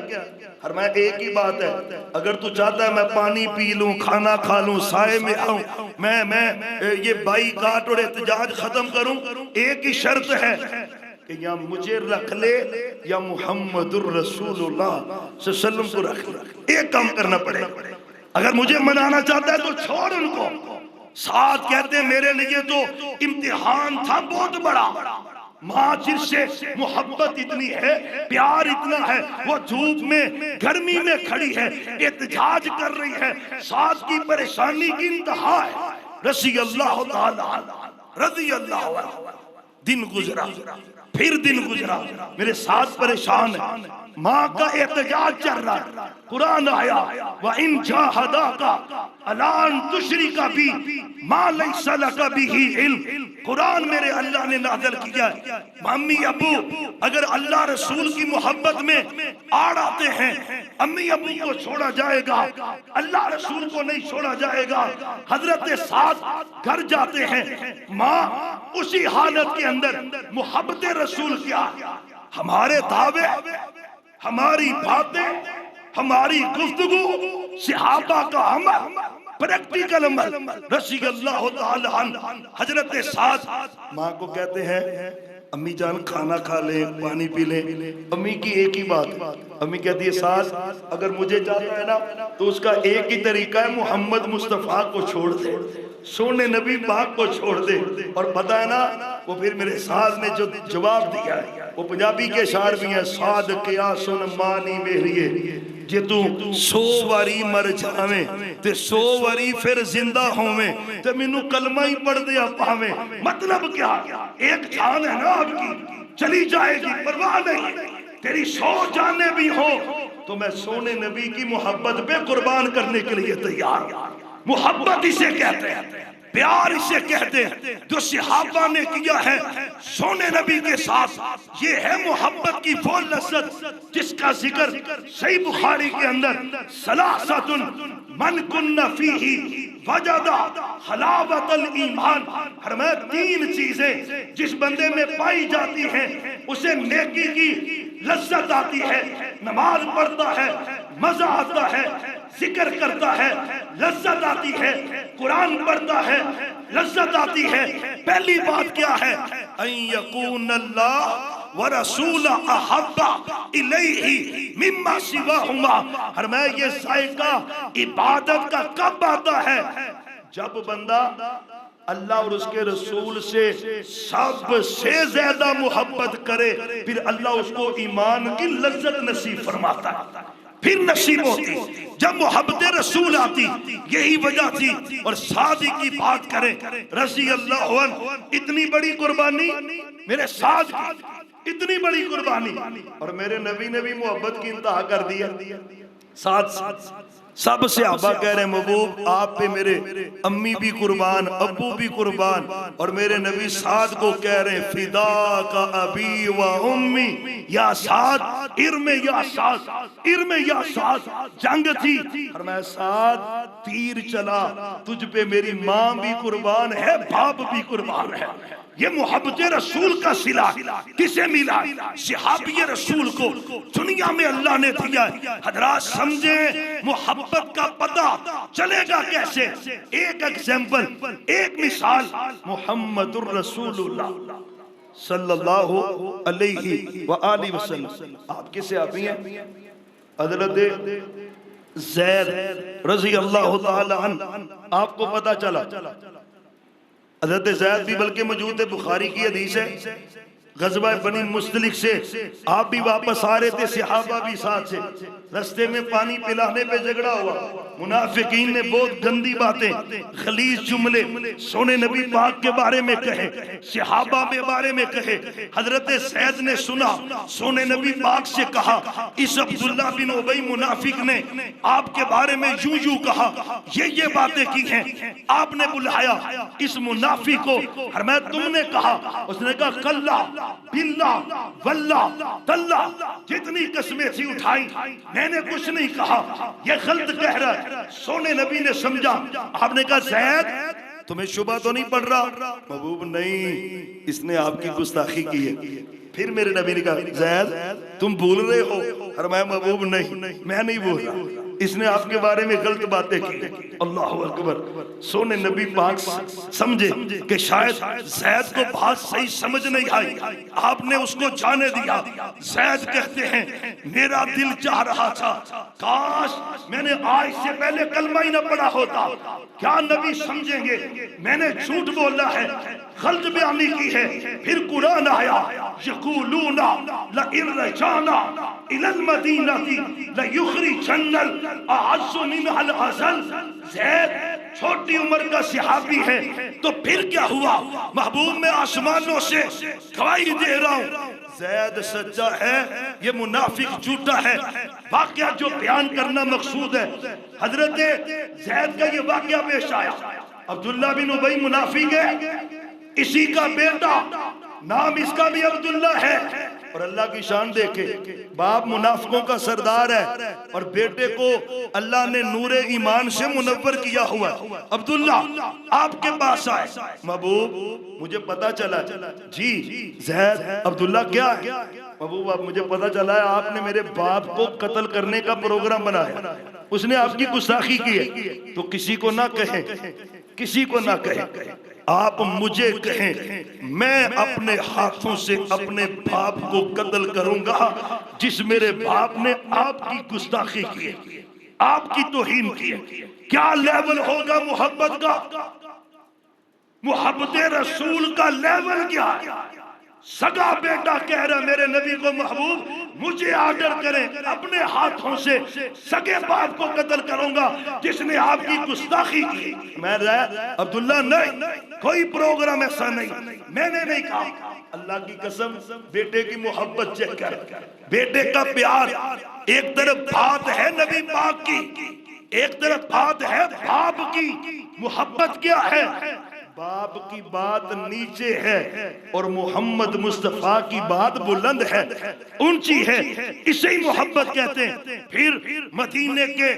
और मैं एक ही बात है, अगर तू चाहता है मैं पानी पी लूं, खाना खा लूं, साए में आऊं, मैं ये बाईकाट और एहतजाज खत्म करूं, एक ही शर्त है कि या मुझे रख ले या मुहम्मदुर रसूलुल्लाह सल्लल्लाहु अलैहि वसल्लम को रख ले। एक काम करना पड़ेगा। अगर मुझे मनाना चाहता है तो छोड़ उनको। साथ कहते हैं मेरे लिए तो इम्तिहान था बहुत बड़ा। माँ जिससे मोहब्बत इतनी है, प्यार इतना है, वो धूप में गर्मी में खड़ी है, एहतजाज कर रही है, साथ की परेशानी की इंतहा है। रज़ी अल्लाह ताला रज़ी अल्लाह। दिन गुजरा, फिर दिन गुजरा, मेरे साथ परेशान है, माँ का एहतजाज चल रहा है। कुरान आया व इन जाहदाका अला अन तुशरिका बी मा लैसा लका बिही इल्म। कुरान मेरे अल्लाह ने नाज़िल किया। मम्मी अबू अगर अल्लाह रसूल की मोहब्बत में आड़ आते हैं, अम्मी अबू को छोड़ा जाएगा, अल्लाह रसूल को नहीं छोड़ा जाएगा। हजरत साद घर जाते हैं, माँ उसी हालत के अंदर मोहब्बत रसूल क्या, हमारे दावे, हमारी बातें, हमारी गुफ्तगू, सहाबा का अमल, प्रैक्टिकल अमल। रज़ी अल्लाह ताला अन्हु हजरत साद माँ को कहते हैं अम्मी जान खाना खा ले, पानी पी ले। अम्मी की एक ही बात है, अम्मी कहती है सास अगर मुझे चाहता है ना तो उसका एक ही तरीका है, मोहम्मद मुस्तफ़ा को छोड़ दे, सोने नबी पाक को छोड़ दे। और पता है ना वो फिर मेरे सास ने जो जवाब दिया है वो पंजाबी के शार भी है, साद क्या सुन मानी मेरिए जे तू 100 वारी मर जावे ते 100 वारी फिर जिंदा होवे ते मैनू कलमा ही पढ़ दिया पावे। मतलब क्या, एक जान है ना आपकी, चली जाएगी परवाह नहीं, तेरी 100 जाने भी हो तो मैं सोने नबी की मोहब्बत पे कुर्बान करने के लिए तैयार। मोहब्बत इसे कहते हैं, प्यार इसे कहते हैं जो सहाबा ने किया है सोने नबी के साथ। ये है मोहब्बत की वो लज्जत जिसका जिक्र सही बुखारी के अंदर सलासतुन मन कुन्ना फीही वजदा हलावतल ईमान, फरमाया 3 चीजें जिस बंदे में पाई जाती हैं उसे नेकी की लज्जत आती है। नमाज पढ़ता है मजा आता है, जिक्र करता है लज्जत आती है, कुरान पढ़ता है लज्जत आती है। पहली बात क्या है, अयकून अल्लाह व रसूल अहब्बा इलैहि मिम्मा सिवाहुमा। फरमाया ये जायका इबादत का कब आता है, जब बंदा अल्लाह और उसके रसूल से सबसे ज्यादा मोहब्बत करे, फिर अल्लाह उसको ईमान की लज्जत नसीब फरमाता है, फिर नसीब होती जब मोहब्बत रसूल आती। यही वजह थी। और शादी की बात करें, रज़ी अल्लाह अन्हु, इतनी बड़ी कुर्बानी मेरे साथ की, इतनी बड़ी कुर्बानी, और मेरे नबी ने भी मोहब्बत की इंतहा कर दी है। साथ सब सहाबा कह रहे हैं महबूब आप पे मेरे अम्मी भी कुर्बान, अब्बू भी कुर्बान, और मेरे नबी साद को कह रहे हैं फिदा का अबी व उम्मी या साद इर्मे या साद इर्मे या साद। जंग थी और मैं साद तीर चला, तुझ पे मेरी माँ भी कुर्बान है, बाप भी कुर्बान है। ये मोहब्बत रसूल का सिला किसे मिला, सहाबी रसूल को दुनिया में अल्लाह ने दिया। हजरात समझे मोहब्बत का पता चलेगा कैसे। एक एग्जाम्पल, एक मिसाल, मोहम्मदुर रसूलुल्लाह सल्लल्लाहु अलैहि व आलिहि वसल्लम। आप किसे आती हैं, हजरत ज़ैद रज़ी अल्लाह ताला अन्हु। आपको पता चला हज़रत ज़ैद भी बल्कि मौजूद है, बुखारी की हदीस है, ग़ज़वा बनी मुस्तलिक से आप भी वापस आ रहे थे, सहाबा भी साथ से, रास्ते में पानी पिलाने पे झगड़ा हुआ, मुनाफिकीन ने बहुत गंदी बातें खलीज जुमले सोने नबी पाक के बारे में कहे, सहाबा के बारे में कहे। हजरत सैद ने सुना, सोने नबी पाक से कहा इस अब्दुल्ला बिन उबई मुनाफिक ने आपके बारे में यूं यूं कहा, ये बातें की हैं। आपने बुलाया इस मुनाफिक को, फरमाया तुमने कहा, उसने कहा कल्ला बिल्ला वल्ला तल्ला, जितनी कसमें थी उठाई, मैंने कुछ नहीं कहा, ये गलत कह रहा है। सोने नबी ने समझा, आपने कहा ज़ैद तुम्हें शुबा तो नहीं पड़ रहा, महबूब नहीं, इसने आपकी गुस्ताखी की है। फिर मेरे नबी ने कहा ज़ैद तुम भूल रहे हो, और मैं महबूब नहीं, मैं नहीं भूल रहा, इसने आपके बारे में गलत बातें की। अल्लाहु अकबर। सोने नबी पाक समझे कि शायद ज़ैद को बात सही समझ नहीं आई, आपने उसको जाने दिया। ज़ैद कहते हैं मेरा दिल चाह रहा था काश मैंने आज से पहले कलमा ही न पढ़ा होता, क्या नबी समझेंगे मैंने झूठ बोला है, गलत बयानी की है। फिर कुरान आया, यक़ूलूना लइन रजाना इलल मदीनती लयुखरिजन्नल अअज़्ज़ु मिनहल अज़ल। ज़ैद छोटी उम्र का सहाबी है, तो फिर क्या हुआ, महबूब में आसमानों से गवाही दे रहा हूं ज़ैद सच्चा है, ये मुनाफिक झूठा है। वाकया जो बयान करना मकसूद है, हजरत ज़ैद का ये वाकया पेश आया। अब्दुल्ला बिन उबई मुनाफिक है, इसी का बेटा, नाम इसका भी अब्दुल्ला है, और अल्लाह की शान देखे, बाप मुनाफिकों का सरदार है और बेटे को अल्लाह ने नूरे ईमान से मुनव्वर किया हुआ। अब्दुल्ला आपके पास आए, महबूब मुझे पता चला, जी ज़ैद अब्दुल्ला क्या है, महबूब आप मुझे पता चला है आपने मेरे बाप को कत्ल करने का प्रोग्राम बनाया। उसने आपकी गुस्ताखी की है, तो किसी को ना कहें, किसी को ना कहें, आप मुझे कहें, मैं अपने हाथों से अपने बाप को कत्ल करूंगा जिस मेरे बाप ने आपकी गुस्ताखी की है, आपकी तौहीन की है। क्या लेवल होगा मोहब्बत का? मोहब्बत रसूल का लेवल क्या है? सगा बेटा कह रहा मेरे नबी को, महबूब मुझे आर्डर करें, अपने हाथों से सगे बाप को कत्ल करूंगा जिसने आपकी गुस्ताखी की। मैं अब्दुल्ला नहीं, कोई प्रोग्राम ऐसा नहीं, मैंने नहीं कहा। अल्लाह की कसम, बेटे की मोहब्बत चेक कर, बेटे का प्यार। एक तरफ बात है नबी पाक की, एक तरफ बात है बाप की। मोहब्बत क्या है? बाप की बात नीचे है और मोहम्मद मुस्तफा की बात बुलंद है, ऊंची है, इसे ही मोहब्बत कहते हैं। फिर मदीने के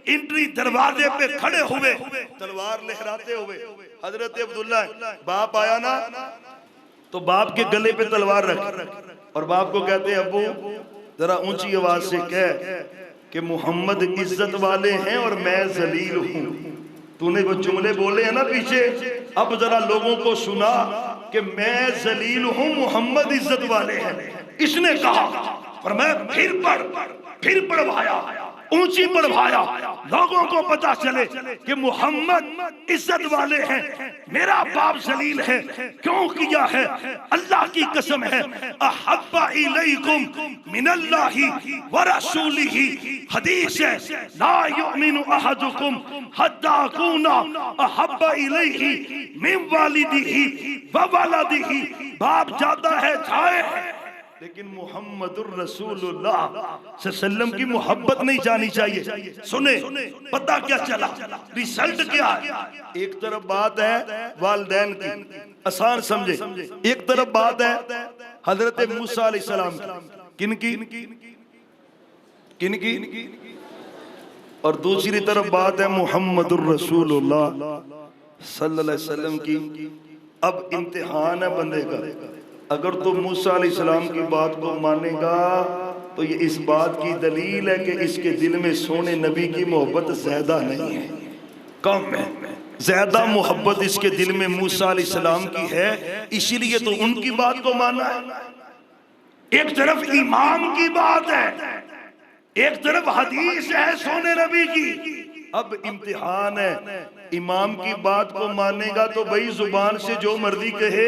एंट्री दरवाजे पे खड़े हुए, तलवार लहराते हुए हजरत अब्दुल्ला, बाप आया ना तो बाप के गले पे तलवार रख और बाप को कहते हैं, अब्बू जरा ऊंची आवाज से कह कि मोहम्मद इज्जत वाले हैं और मैं जलील हूं। तूने वो जुमले बोले हैं ना पीछे, अब जरा लोगों को सुना कि मैं जलील हूं, मोहम्मद इज्जत वाले हैं। इसने कहा, पर मैं फिर पढ़वाया, ऊंची पढ़वाया, लोगों को पता चले कि मोहम्मद इज्जत वाले हैं, मेरा बाप जलील है। क्यों किया है? अल्लाह की कसम है, अहब्बा इलैकुम मिनल्लाहि व रसूलिही, हदीस है, ला युमिनु अहदुकुम हत्ता अकूना अहब्बा इलैहि मिन वालिदिही व वलदिही। बाप जाता है जाए, लेकिन मुहम्मदुर रसूलुल्लाह सल्लल्लाहु की मोहब्बत नहीं जानी चाहिए। सुने, पता क्या चला, रिजल्ट क्या है? एक तरफ बात है वालिदैन की, आसान समझे, एक तरफ बात है हजरत मूसा अलैहिस्सलाम की, किनकी, और दूसरी तरफ बात है मुहम्मदुर रसूलुल्लाह सल्लल्लाहु अलैहि वसल्लम की। अब इम्तिहान है बंदे का, अगर तो मूसा अलैहिस्सलाम की बात को मानेगा तो ये इस बात की दलील है कि इसके दिल में सोने नबी की मोहब्बत ज्यादा नहीं है, कम है। ज्यादा मोहब्बत इसके दिल में मूसा अलैहिस्सलाम की है, इसीलिए तो उनकी बात को माना है। एक तरफ इमाम की बात है, एक तरफ हदीस है सोने नबी की। अब इम्तिहान है, इमाम की बात को मानेगा तो भाई जुबान से जो मर्जी कहे,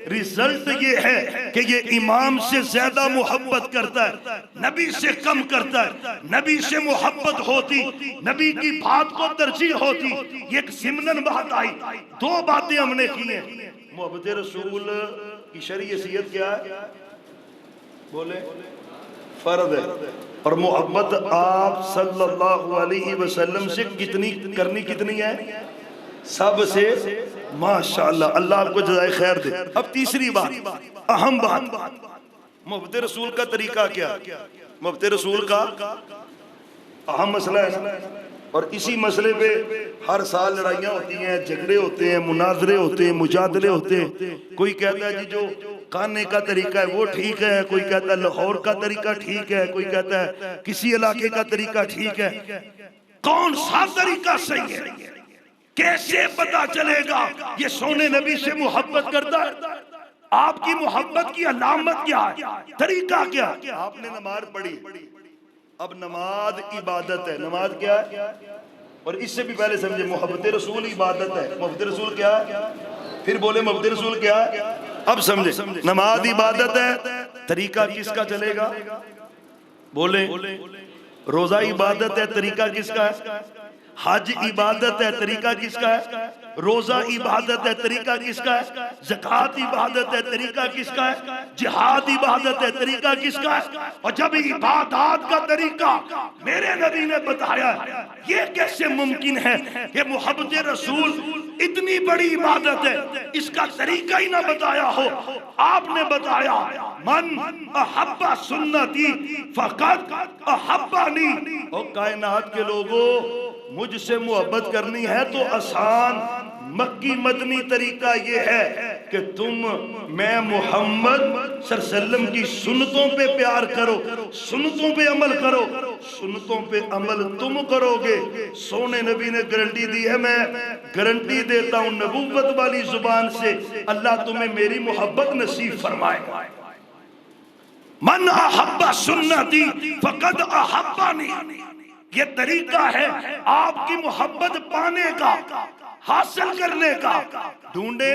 रिजल्ट ये है कि ये इमाम से ज्यादा मोहब्बत करता है, नबी से कम करता है। नबी से मोहब्बत होती, नबी की बात को तरजीह होती। एक सिमनन बात आई, दो बातें हमने की हैं। मोहब्बत रसूल की शरीयत क्या है? बोले, फर्ज है। और मोहब्बत आप सल्लल्लाहु अलैहि वसल्लम से कितनी है? सबसे, माशाअल्लाह, अल्लाह आपको जज़ाए खैर दे। अब तीसरी बात, अहम बात, मोहब्बत रसूल का तरीका क्या? मोहब्बत रसूल का अहम मसला है, और इसी मसले पे हर साल लड़ाइयाँ होती हैं, झगड़े होते हैं, मुनाजरे होते हैं, मुजादले होते हैं। कोई कहता है जी जो खाने का तरीका है वो ठीक है, कोई कहता है लाहौर का तरीका ठीक है, कोई कहता है किसी इलाके का तरीका ठीक है। कौन सा तरीका सही है? कैसे पता चलेगा ये सोने नबी से मोहब्बत करता है? आपकी मोहब्बत की अलामत क्या है? तरीका क्या? आपने नमाज पढ़ी, अब नमाज इबादत है। नमाज क्या है? और इससे भी पहले समझे, मोहब्बत रसूल इबादत है। मोहब्बत रसूल क्या है? फिर बोले मोहब्बत रसूल क्या है? अब समझे, नमाज इबादत है, तरीका किसका चलेगा? बोले, रोजा इबादत है, तरीका किसका है? हज इबादत है, तरीका किसका है? रोजा इबादत है, तरीका किसका है? ज़कात इबादत है, तरीका किसका है? जिहाद इबादत है, तरीका किसका है? और जब इबादत का तरीका मेरे नबी ने बताया, ये कैसे मुमकिन है कि मोहब्बत रसूल इतनी बड़ी इबादत है, इसका तरीका ही ना बताया हो। आपने बताया, मन अहब्बा सुन्नती फक़द अहब्बानी। और कायनात के लोगों, मुझसे मोहब्बत करनी है तो आसान, मक्की मदनी तरीका ये है कि मैं मोहम्मद सल्लल्लाहु अलैहि वसल्लम की सुन्नतों पे प्यार करो, सुन्नतों पे अमल करो। सुन्नतों पे अमल तुम करोगे, सोने नबी ने गारंटी दी है, मैं गारंटी देता हूं नबूवत वाली जुबान से, अल्लाह तुम्हें मेरी मोहब्बत नसीब फरमाएगा। मन अहब्बा सुन्नती फकद अहब्बानी, ये तरीका है आपकी मोहब्बत पाने का, हासिल करने का। ढूंढे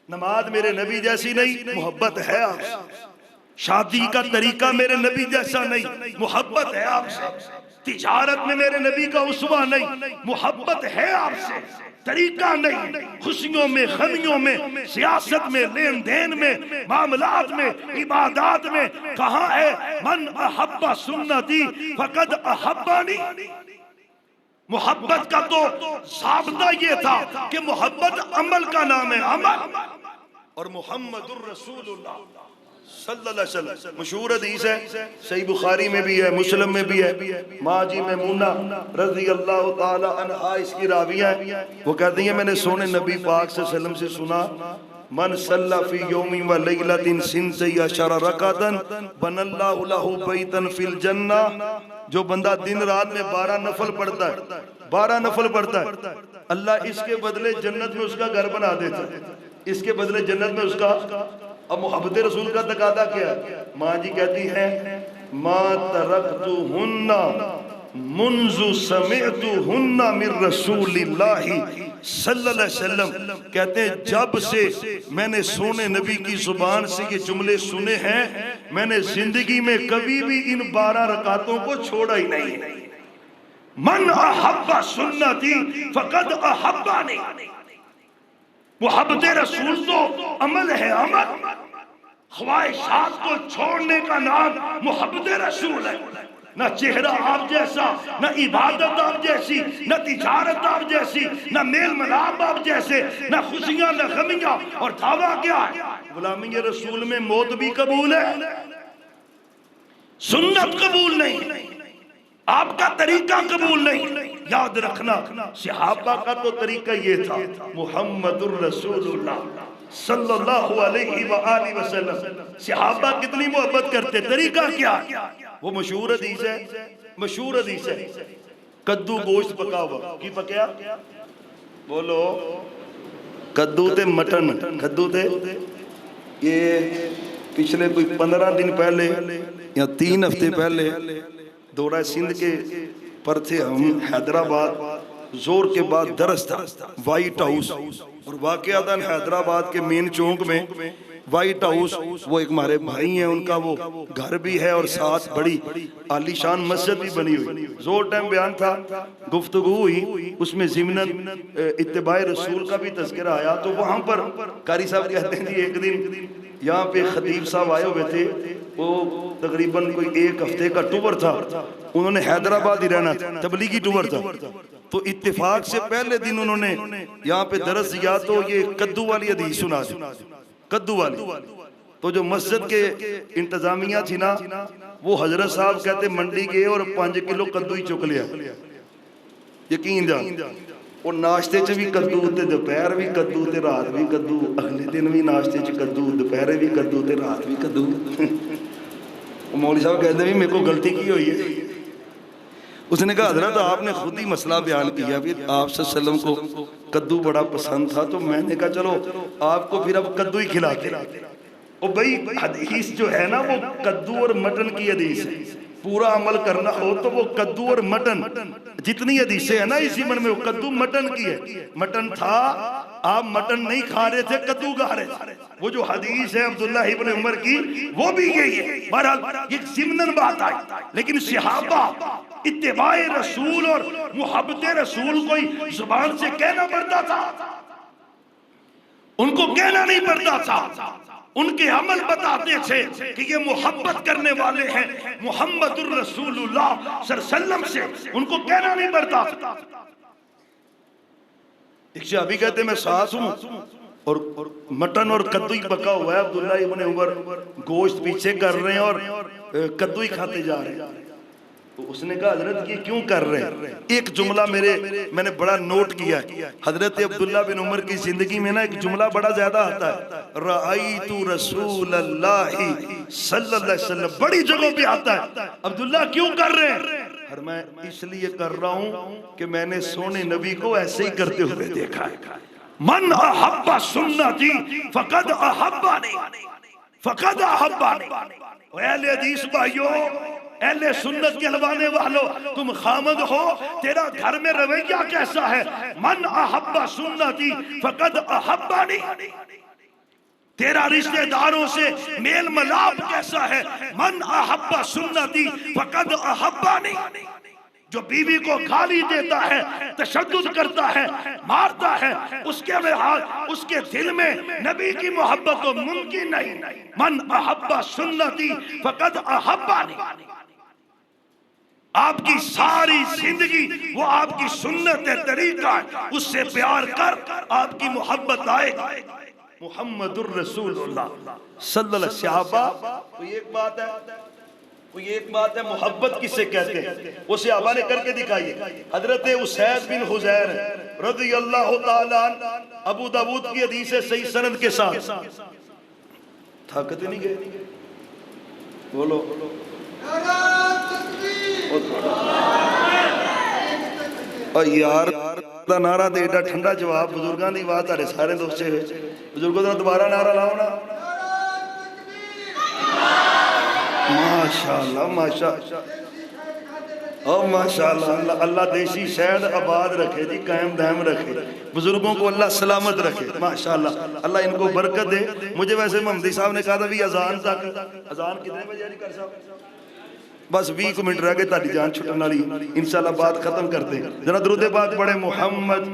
नमाज मेरे नबी जैसी नहीं, मोहब्बत है आपसे। शादी का तरीका मेरे नबी जैसा नहीं, मोहब्बत है आपसे। तिजारत में मेरे नबी का उस्वा नहीं, मोहब्बत है आपसे। तरीका नहीं, खुशियों में, गमियों में, सियासत में, लेन देन में, मामलात में, इबादत में कहाँ है? मन अहब्बा सुन्नती फकद अहब्बानी। मोहब्बत का तो साबता ये था कि मोहब्बत अमल का नाम है, अमल। और मुहम्मदुर रसूलुल्लाह सल्लल्लाहु अलैहि वसल्लम मशहूर हदीस है, सही बुखारी में भी है, मुस्लिम में भी है। माँ जी मैमूना रज़ी अल्लाह ताला अन्हा इसकी राविया है। वो कहती है मैंने सोने नबी पाक सल्लल्लाहु अलैहि वसल्लम से सुना, मन सल्ला फी यौमी व लैलतिन सिनतै अशरा रकातन बनल्लाहु लहू बैतन फिल जन्ना। जो बंदा दिन रात में 12 नफल पढ़ता है, 12 नफल पढ़ता है, अल्लाह इसके बदले जन्नत में उसका घर बना देता है। इसके बदले जन्नत में उसका। अब मोहब्बत रसूल का तकादा क्या है? माँ जी कहती है मा तरक्तुहुन्ना मुंजु समिअतुहुन्ना मिर रसूलिल्लाहि सल्लल्लाहु अलैहि वसल्लम। कहते हैं जब से मैंने सोने नबी की जुबान से ये जुमले सुने हैं, मैंने जिंदगी में कभी भी इन 12 रकातों को छोड़ा ही नहीं। मन अहब्बा सुन्नती फकद अहब्बानी। मोहब्बत रसूल तो अमल है, अमल। ख्वाहिशात को छोड़ने का नाम मोहब्बत रसूल है। न चेहरा आप जैसा, न इबादत आप जैसी, न तिजारत आप जैसी, न मेल मिलाप आप जैसे, न खुशियां न गमियां। और दावा क्या है? गुलामी रसूल में मौत भी कबूल है, सुन्नत कबूल नहीं, आपका तरीका कबूल नहीं। याद रखना सहाबा का तो तरीका ये था, मुहम्मदुर रसूलुल्लाह सल्लल्लाहु अलैहि व आलिहि वसल्लम। सहाबा कितनी मोहब्बत करते, तरीका क्या? वो मशहूर हदीस है, मशहूर हदीस है, कद्दू गोश्त पका हुआ की पकया, बोलो कद्दू ते मटन, कद्दू ते। ये पिछले कोई 15 दिन पहले या 3 हफ्ते पहले दौरा सिंध के पर थे हम, हैदराबाद। जोर के बाद दरस था व्हाइट हाउस, और वाकयातन हैदराबाद के मेन चौक में व्हाइट हाउस, वो एक हमारे भाई हैं, उनका वो घर भी है और साथ बड़ी आलीशान मस्जिद भी बनी हुई। जोर टाइम बयान था, गुफ्तगू हुई, उसमें ज़िमनन इत्तिबाए रसूल का भी तज़किरा आया। तो वहाँ पर कारी साहब कहते हैं जी एक दिन यहाँ पे खतीब साहब आए हुए थे, वो तकरीबन कोई 1 हफ्ते का टूर था, उन्होंने हैदराबाद ही रहना था, तबलीगी टूर था। तो इत्तेफाक से पहले दिन उन्होंने यहाँ पे दरस दिया, तो ये कद्दू वाली हदीस सुना दी, कद्दू वाली। तो जो मस्जिद के इंतजामिया थी ना, वो हजरत साहब कहते मंडी गए और 5 किलो कद्दू ही चुक लिया। यकीन जान, और नाश्ते च भी कद्दू, ते दोपहर भी कद्दू, ते रात भी कद्दू, अगले दिन भी नाश्ते च कद्दू, दोपहर भी कद्दू, ते रात भी कद्दू। मौलवी साहब कहते भी मेरे को गलती की हुई है। उसने कहा हजरत आपने खुद ही मसला बयान किया, फिर आप सल्लम को कद्दू बड़ा पसंद था, तो मैंने कहा चलो आपको फिर अब कद्दू ही खिलाते। और भाई हदीस जो है ना, वो कद्दू और मटन की हदीस है। पूरा अमल करना हो तो वो कद्दू और मटन, जितनी हदीसें है ना इसी मन में, वो कद्दू मटन की है। मटन था, आप मटन नहीं खा रहे थे, कद्दू खा रहे थे। वो जो हदीस है अब्दुल्ला इब्न उमर की, वो भी यही है। बहरहाल ये ज़िमनन बात आई, लेकिन सहाबा इत्तिबाए रसूल और मुहब्बत रसूल कोई जुबान से कहना पड़ता था, उनको कहना नहीं पड़ता था, उनके अमल बताते थे कि ये मोहब्बत करने वाले हैं मुहम्मदुर रसूलुल्लाह सल्लल्लाहु अलैहि वसल्लम से, उनको कहना नहीं पड़ता था। एक अभी कहते मैं सास हूं और मटन और कद्दू ही पका हुआ है, अब्दुल्ला इब्न उमर गोश्त पीछे कर रहे हैं और कद्दू ही खाते जा रहे हैं। तो उसने कहा हजरत ये क्यों कर रहे हैं? एक जुमला मैंने बड़ा नोट किया है। हजरत अब्दुल्ला बिन उमर की जिंदगी में ना एक जुमला बड़ा ज्यादा आता है, रअयतु रसूलल्लाहि सल्लल्लाहु अलैहि वसल्लम, बड़ी जगहों पे आता है। अब्दुल्ला क्यों कर रहे हैं? और मैं इसलिए कर रहा हूं कि मैंने सोने नबी को ऐसे ही करते हुए देखा है। मन अहब्बा सुन्नती फकद अहब्बानी, फकद अहब्बानी। अहले हदीस भाइयों, अहले सुन्नत के हलवाने वालों, तुम खामद हो, तेरा घर में रवैया कैसा है? मन अहब्बा सुन्नती फकद अहब्बानी। तेरा रिश्तेदारों से मेल मिलाप कैसा है? मन अहब्बा सुन्नती फकद अहब्बानी। जो बीवी को गाली देता है, तशद्दुद करता है, मारता है, उसके दिल में नबी की मोहब्बत तो मुमकिन नहीं। मन अहब्बा सुन्नती फकद अहब्बानी। आपकी सारी जिंदगी वो आपकी सुन्नत है, तरीका है, उससे प्यार कर, आपकी मोहब्बत आएगी। मुहम्मदुर रसूलुल्लाह सल्लल्लाहु अलैहि वसल्लम। कोई एक बात है, मोहब्बत किसे कहते हैं वो सहाबा ने करके दिखाई है। हजरत उसैद बिन हुजैर रज़ियल्लाहु ताला अन्हु, अबू दाऊद की हदीस है सही सनद के साथ। थकते नहीं गए, बोलो यार दा नारा ते एडा ठंडा जवाब बुजुर्गों की बात आ सारे दोस्ते बुजुर्गों का दोबारा नारा लाओ ना। माशाअल्लाह माशाअल्लाह, ओ माशाअल्लाह। अल्लाह देसी शहद आबाद रखे जी, कायम दायम रखे, बुजुर्गों को अल्लाह सलामत रखे माशाअल्लाह। अल्लाह इनको बरकत दे। मुझे वैसे मोहम्मदी साहब ने कहा था भी अजान तक, अजान कितने बजे कर साहब? बस 20 मिनट रह गए, ताड़ी जान छुटन वाली, इंशाअल्लाह बात खत्म करते हैं। जरा दुरूद पाक पढ़े, मोहम्मद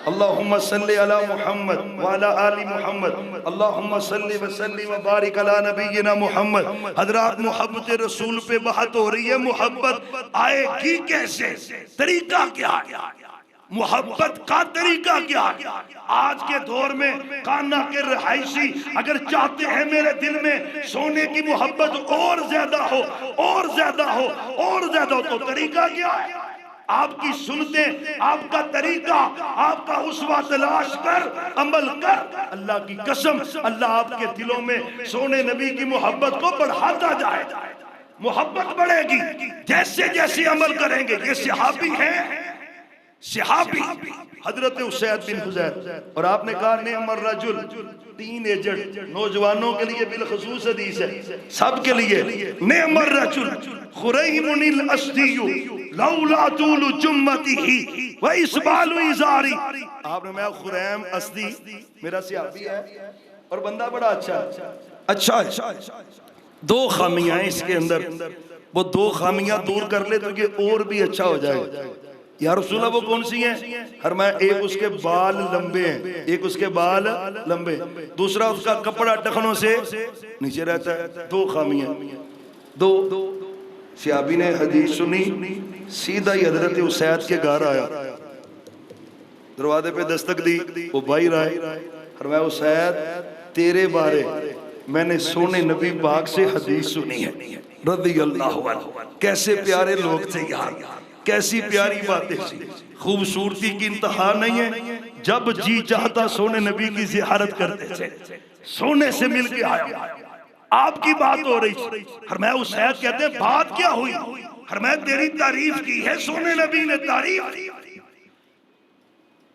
अल्लाहुम्मा सल्ली अला मुहम्मद व अला आलि मुहम्मद, अल्लाहुम्मा सल्ली व सल्लिम व बारिक अला नबिय्यिना मुहम्मद। हजरात मोहब्बत रसूल पे बात हो रही है, मोहब्बत आएगी कैसे, तरीका क्या है, मोहब्बत का तरीका क्या है? आज के दौर में कान्हा के रहायशी अगर चाहते हैं मेरे दिल में सोने की मोहब्बत और ज्यादा हो, और ज्यादा हो, और ज्यादा हो, तो तरीका क्या है? आपकी सुनते, आपका तरीका, आपका उसवा तलाश कर, अमल कर। अल्लाह की कसम, अल्लाह आपके दिलों में सोने नबी की मोहब्बत को बढ़ाता जाए। मोहब्बत बढ़ेगी जैसे जैसे अमल करेंगे। ये सहाबी हैं, सहाबी हजरत उसैद बिन हुजैर। और आपने कहा नेअमर रजुल, टीनेजर नौजवानों के लिए बिलखुसूस हदीस है, सबके लिए। नेअमर रजुल खुरैमुनिल अस्दियु लौला तूलु जुम्मतिही व इसबालु इजारी। आपने मैं खुरैम अस्दी मेरा सहाबी है और बंदा बड़ा अच्छा। दो खामियां हैं इसके अंदर, वो दो खामियां दूर कर ले तो ये और भी अच्छा हो जाएगा। या रसूला वो कौन सी हैं? फरमाया एक उसके बाल लंबे हैं, एक उसके बाल लंबे, दूसरा उसका कपड़ा टखनों से नीचे रहता है। दो खामियां, दो। सहाबी ने हदीस सुनी, सीधा ही हजरत उसैद के घर आया, दरवाजे पे दस्तक दी, वो बाहर आए। फरमाया उसैद तेरे बारे मैंने सोने नबी पाक से हदीस सुनी है रज़ियल्लाहु अन्हु। कैसे प्यारे लोग थे यार, कैसी प्यारी बातें थी, खूबसूरती की इंतहा नहीं है। जब जी चाहता सोने नबी की जियारत करते थे, सोने से मिल के आया, आपकी बात हो रही थी। फरमाया उसैद कहते हैं बात क्या हुई? फरमाया तेरी तारीफ की है सोने नबी ने, तारीफ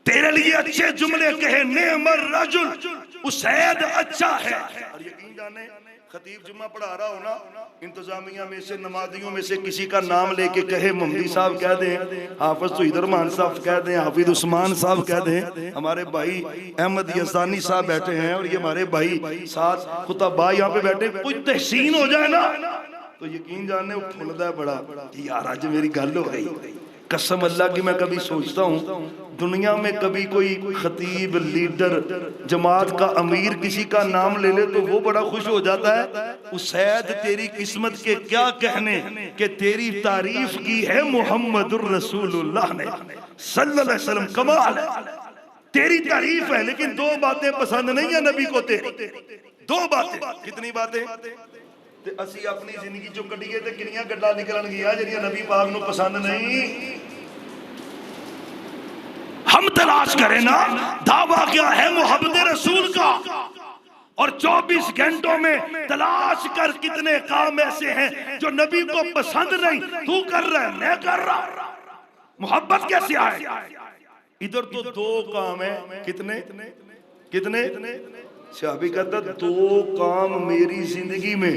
तेरे लिए अच्छे जुमले कहे, नेअमर रजुल उसैद अच्छा है। और यकीन जाने खतीब जुम्मा पढ़ा रहा हो ना, इंतजामिया में से नमाजियों में से किसी का नाम लेके कहे मोहम्मदी साहब कह दें, हाफिज तौहीद रहमान साहब कह दें, हाफिज उस्मान साहब कह दें, हमारे भाई अहमद यज़दानी साहब बैठे हैं और ये हमारे भाई साथ खुतबा यहाँ पे बैठे, कोई तहसीन हो जाए ना तो यकीन जाने वो फुलदा बड़ा यार आज मेरी गल हो गई। कसम अल्लाह की मैं कभी सोचता हूँ दुनिया में कभी कोई खतीब, लीडर, जमात का अमीर किसी का नाम ले ले तो वो बड़ा खुश हो जाता है। उसैद तेरी किस्मत के क्या कहने कि तेरी तारीफ की है मोहम्मदुर रसूलुल्लाह ने सल्लल्लाहु अलैहि वसल्लम। कमाल है, तेरी तारीफ है, लेकिन दो बातें पसंद नहीं है नबी को तेरी। दो बातें, कितनी बातें? ਤੇ ਅਸੀਂ ਆਪਣੀ ਜ਼ਿੰਦਗੀ ਚੋਂ ਕੱਢੀਏ ਤੇ ਕਿੰਨੀਆਂ ਗੱਲਾਂ ਨਿਕਲਣਗੀਆਂ ਜਿਹੜੀਆਂ ਨਬੀ ਪਾਕ ਨੂੰ ਪਸੰਦ नहीं। हम तलाश करें ना दावा क्या है मोहब्बत रसूल का, और 24 घंटों में तलाश कर कितने काम ऐसे हैं जो नबी को पसंद नहीं। तू कर रहा है, मैं कर रहा, मोहब्बत कैसे आए? इधर तो 2 काम है, कितने कितने? सहाबी कहता 2 काम मेरी जिंदगी में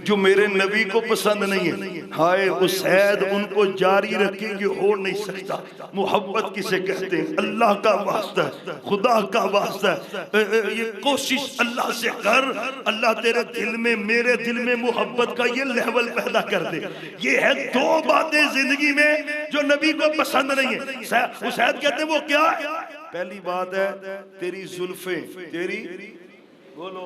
जो मेरे नबी को पसंद नहीं है, हाय वो शायद उनको जारी रखेंगे, हो नहीं सकता। मोहब्बत किसे कहते हैं? अल्लाह का वास्ता है, खुदा का वास्ता है। ये कोशिश अल्लाह से कर, अल्लाह तेरे दिल में मेरे दिल में मोहब्बत का ये लेवल पैदा कर दे। ये है 2 बातें जिंदगी में जो नबी को पसंद नहीं है। शायद कहते हैं वो क्या? पहली बात है तेरी जुल्फे, तेरी बोलो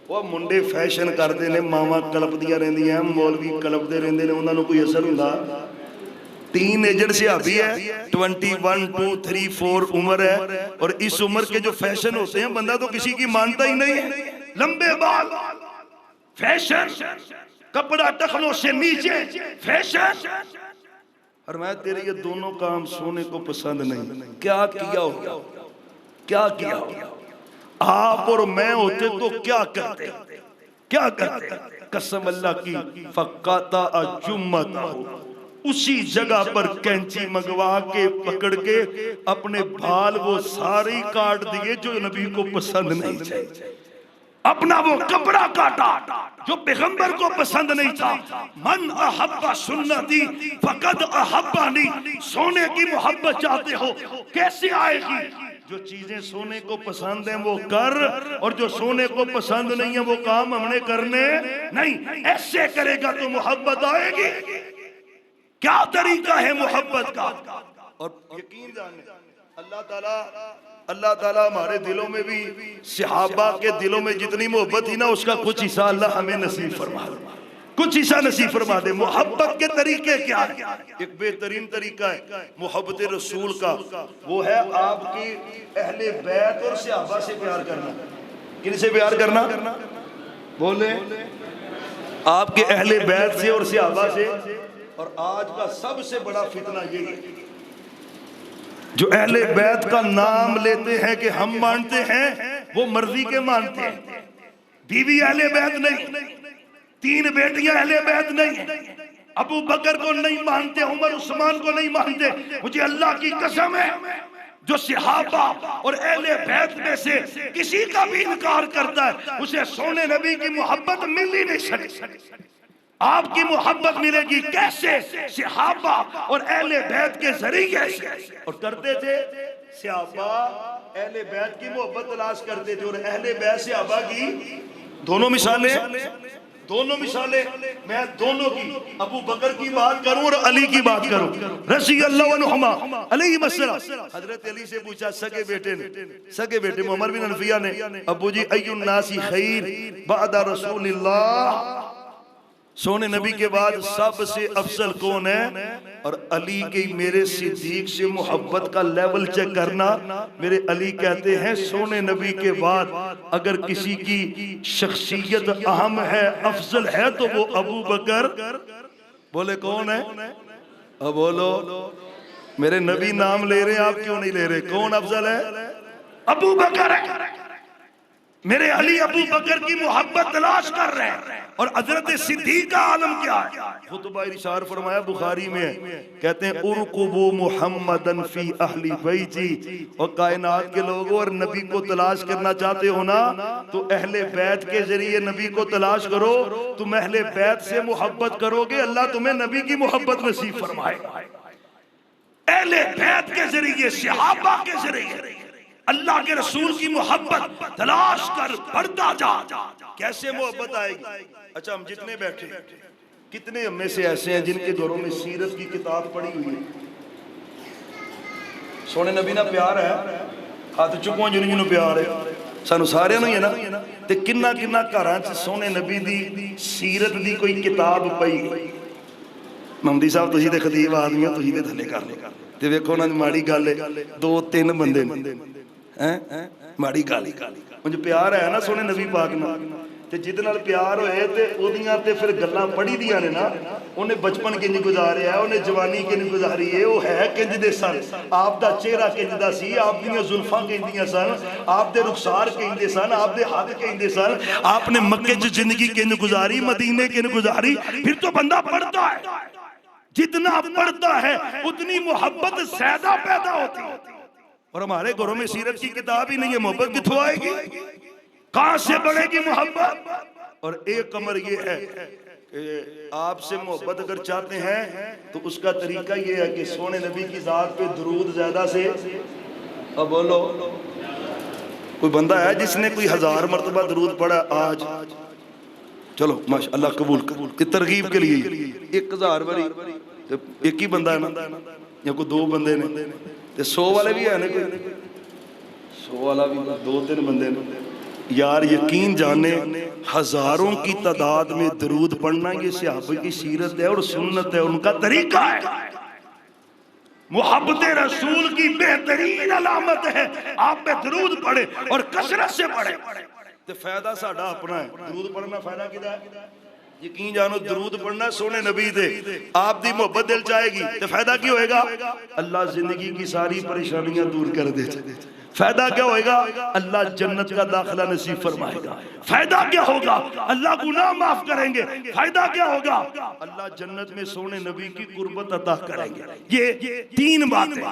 वो मुंडे फैशन करते ने, मावा कलपदियां रहंदियां, मौलवी कलपदे रहंदे ने, उन्हां नूं कोई असर हुंदा? टीनेजर सहाबी है, 21, 2, 3, 4 उम्र है, और इस उम्र के जो फैशन होते हैं बंदा तो किसी की मानता ही नहीं है। लंबे बाल फैशन, कपड़ा टखनों से नीचे फैशन। और मैं तेरे ये दोनों काम सोने को पसंद नहीं। क्या किया होगा, क्या किया होगा? आप और मैं होते तो क्या करते, क्या करते? कसम अल्लाह की, फकाता अजुम्मता, उसी जगह पर कैंची मंगवा के पकड़ के अपने बाल वो सारे काट दिए जो नबी को पसंद नहीं चाहिए। अपना वो कपड़ा काटा जो पैगंबर को पसंद नहीं था। मन अहब्बा सुन्नती फकद अहब्बानी। सोने की मोहब्बत चाहते हो, कैसे आएगी? जो चीजें सोने को पसंद है वो कर, और जो सोने को पसंद नहीं है वो काम हमने करने नहीं। ऐसे करेगा तो मोहब्बत आएगी। क्या तरीका है मोहब्बत का? और यकीन जाने अल्लाह ताला हमारे दिलों में भी सहाबा के दिलों में जितनी मोहब्बत थी ना, उसका कुछ हिस्सा अल्लाह हमें नसीब फरमा दे, कुछ हिस्सा नसीब फरमा दे। मोहब्बत के तरीके क्या है? एक बेहतरीन तरीका है मोहब्बत रसूल का, वो है आपकी अहले बैत और सहाबा से प्यार करना। किनसे प्यार करना? बोले आपके अहले बैत से और सहाबा से। और आज का सबसे बड़ा फितना ये है, जो अहले बैत का नाम लेते हैं कि हम मानते हैं, वो मर्जी के मानते हैं। बीवी अहले बैत नहीं, 3 बेटियां अहले बैत नहीं, अबू बकर को नहीं मानते, उमर उस्मान को नहीं मानते। मुझे अल्लाह की कसम है, जो सहाबा और अहले बैत में से किसी का भी इनकार करता है, उसे सोने नबी की मोहब्बत मिल ही नहीं सकती। आपकी मोहब्बत मिलेगी कैसे? सहाबा और अहले बैत के जरिए से। और करते थे सहाबा अहले बैत की मोहब्बत तलाश करते थे, और अहले बैत सहाबा की दोनों मिसालें मैं दोनों की, अबू बकर की बात करूं और अली की बात करूं, रज़ी अल्लाह अन्हुमा अलैहि वसल्लम। हजरत अली से पूछा सगे बेटे उमर बिन अनफिया ने, अबू जी अय्युन नासी खैर बअदा रसूलिल्लाह, सोने नबी के बाद सबसे अफजल कौन है? और अली के मेरे सिद्दीक से मोहब्बत का लेवल चेक करना। मेरे अली कहते हैं सोने नबी के बाद अगर किसी की शख्सियत अहम है, अफजल है, तो वो अबू बकर। बोले कौन है? अब बोलो, मेरे नबी नाम ले रहे, आप क्यों नहीं ले रहे? कौन अफजल है? अबू बकर है। मेरे अली अबू बकर की मोहब्बत तलाश कर रहे हैं। और हजरत सिद्दीक का आलम क्या है? खुतबा इरशाद फरमाया बुखारी में, कहते हैं उरकुबू मुहम्मदन फी अहली बैती। और कायनात के लोगों, और नबी को तलाश करना चाहते हो ना, तो अहले बैत के जरिए नबी को तलाश करो। तुम अहले बैत से मोहब्बत करोगे, अल्लाह तुम्हें नबी की मोहब्बत नसीब फरमाए। अहले बैत के जरिए, सहाबा के जरिए अल्लाह के रसूल की मोहब्बत तलाश कर बढ़ता जा। कैसे मोहब्बत आएगी? अच्छा, हम जितने बैठे, कितने हम में से ऐसे हैं जिनके घरों में सीरत की किताब पड़ी हुई है? सोने नबी ना प्यार है, हाथ चुको जिन्होंने प्यार है, सानू सारे ही है ना। ते किन्ना किन्ना घरां च सोने नबी दी सीरत दी कोई किताब पई। महमदी साहब तुसीं ते खतीब आदमी हो, तुसीं ते थल्ले कर लो। ते वेखो ना माड़ी गल है, 2-3 बंदे हैं माड़ी गल। मुझे प्यार है ना सोने नबी पाक नाल, ਤੇ ਜਿਹਦੇ ਨਾਲ ਪਿਆਰ ਹੋਏ ਤੇ ਉਹਦੀਆਂ ਤੇ ਫਿਰ ਗੱਲਾਂ ਪੜ੍ਹੀ ਦੀਆਂ ਨੇ ਨਾ, ਉਹਨੇ ਬਚਪਨ ਕਿੰਜ ਗੁਜ਼ਾਰਿਆ, ਉਹਨੇ ਜਵਾਨੀ ਕਿੰਜ ਗੁਜ਼ਾਰੀ ਹੈ, ਉਹ ਹੈ ਕਿੰਜ ਦੇ ਸਨ, ਆਪ ਦਾ ਚਿਹਰਾ ਕਿੰਜ ਦਾ ਸੀ, ਆਪ ਦੀਆਂ ਜ਼ੁਲਫਾਂ ਕਹਿੰਦੀਆਂ ਸਨ, ਆਪ ਦੇ ਰੁਖਸਾਰ ਕਹਿੰਦੇ ਸਨ, ਆਪ ਦੇ ਹੱਥ ਕਹਿੰਦੇ ਸਨ, आपने मक्के च जिंदगी किन गुजारी, मदीने किन गुजारी। फिर तो बंदा पढ़ता है, जितना पढ़ता है उतनी मोहब्बत ज्यादा पैदा होती है। और हमारे घरों में सीरत की किताब ही नहीं है, मोहब्बत किथों आएगी, कहां से बढ़ेगी मोहब्बत। और एक अमर ये है कि आपसे मोहब्बत अगर चाहते हैं तो उसका तरीका ये है कि सोने नबी की जात पे दरूद ज्यादा से, अब बोलो कोई बंदा है जिसने कोई 1000 मरतबा दरूद पढ़ा आज, चलो माशाअल्लाह कबूल की तरगीब के लिए 1000 बारी, एक ही बंदा है ना या कोई 2 बंदे ने, 100 वाले भी है ना, कोई 100 वाला भी 2-3 बंदे ने। यार यकीन जाने हजारों की तादाद में दरूद पढ़ना ये सहाबा की सीरत है और सुन्नत है, उनका तरीका है। मुहब्बत रसूल की बेहतरीन अलामत है आप पे दरूद पढ़े और कसरत से पढ़े, तो फायदा साडा अपना है। दरूद पढ़ना फायदा किदा है, यकीन जानो दरूद पढ़ना सोने नबी दे आप दी मोहब्बत दिल जाएगी, तो फायदा क्या होएगा, अल्लाह जिंदगी की सारी परेशानियां दूर कर दे। फायदा क्या होएगा, अल्लाह जन्नत का दाखिला नसीब फरमाएगा। फायदा क्या होगा, अल्लाह गुनाह माफ करेंगे। फायदा क्या होगा, अल्लाह जन्नत में सोने नबी की कुर्बत अता करेंगे। ये 3 बातें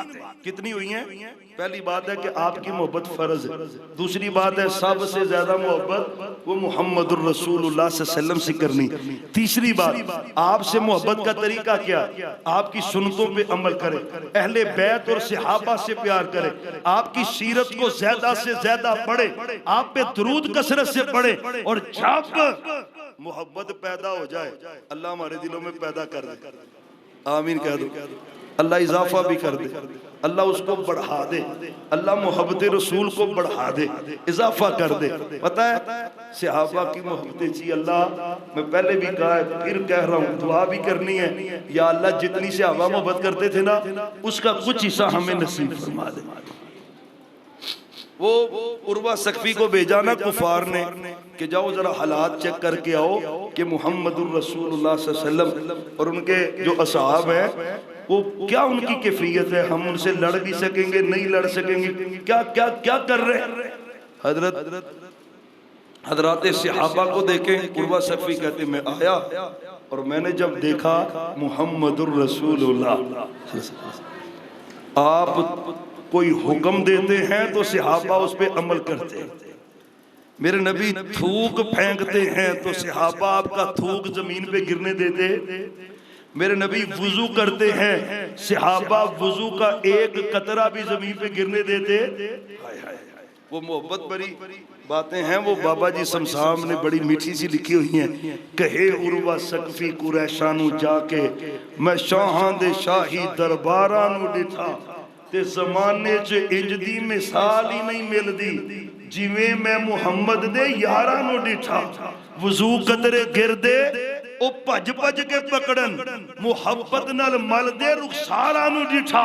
कितनी हुई हैं। पहली बात है कि आपकी मोहब्बत फर्ज है, दूसरी बात है सबसे ज्यादा मोहब्बत वो मुहम्मदुर रसूलुल्लाह सल्लल्लाहु अलैहि वसल्लम से करनी, तीसरी बात आपसे मोहब्बत का तरीका क्या, आपकी सुन्नतों पे अमल करें, अहले बैत और सहाबा से प्यार करें, आपकी सीरत को ज्यादा से ज्यादा पढ़े, आप पे दरूद कसरत से पढ़े, और जब मोहब्बत पैदा हो जाए अल्लाह हमारे दिलों में पैदा कर दे, आमीन कह दो, अल्लाह इजाफा भी कर दे, अल्लाह उसको बढ़ा दे, अल्लाह मोहब्बत रसूल को बढ़ा दे, इजाफा कर दे। पता है सहाबा की मोहब्बत जी, अल्लाह मैं पहले भी कहा है फिर कह रहा हूँ, दुआ भी करनी है, या अल्लाह जितनी सहाबा मोहब्बत करते थे ना उसका कुछ हिस्सा हमें नसीब फरमा दे। वो उर्वा सकफी को भेजा ना कुफार ने कि जाओ जरा हालात चेक करके आओ कि मुहम्मदुर रसूलुल्लाह सल्लल्लाहु अलैहि वसल्लम और उनके जो असहाब हैं वो क्या उनकी कैफियत है, हम उनसे लड़ भी सकेंगे नहीं लड़ सकेंगे, क्या क्या क्या कर रहे हैं। हजरात सहाबा को देखें, उर्वा सकफी कहते मैं आया और मैंने जब देखा मुहम्मदुर रसूलुल्लाह, आप कोई हुक्म देते हैं तो सहाबा उस पे अमल करते हैं, मेरे नबी थूक फेंकते हैं तो सहाबा आपका थूक जमीन पे गिरने देते, मेरे नबी वुजू करते हैं सहाबा वुजू का एक कतरा भी जमीन पे गिरने देते। वो मोहब्बत भरी बातें हैं, वो बाबा जी शमसाम ने बड़ी मीठी सी लिखी हुई हैं। कहे उर्वा सकफी कुरैशानू जाके मैं शाहां दे शाही दरबारां नू डिठा ते जमाने च इंज दी मिसाल ही नहीं मिलदी जिवें मैं मुहम्मद दे यारां नू डिठा। वुजू कतरे गिरदे ओ भज भज के पकड़न, मुहब्बत नाल मल दे रुखसारां नू डिठा।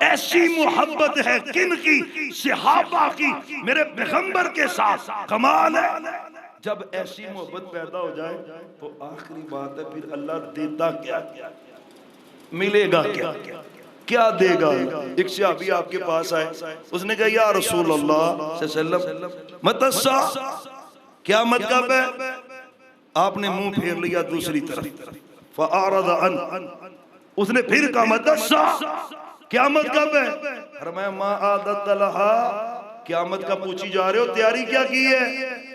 ऐसी मोहब्बत है किन की, सहाबा की, मेरे पैगंबर के साथ। कमाल है, जब ऐसी मोहब्बत पैदा हो जाए तो आखिरी बात है फिर अल्लाह देता क्या, मिलेगा क्या, क्या देगा। एक सहाबी आपके पास आए, उसने कहा या रसूल अल्लाह सल्लल्लाहु अलैहि वसल्लम मतस्सा, क्या मत कब है। आपने मुंह फेर लिया दूसरी तरफ, फआरद अन, उसने फिर कहा मतस्सा, क़यामत कब है। फरमाया मा आदत लहा, क़यामत का पूछी जा रहे हो, तैयारी क्या की है।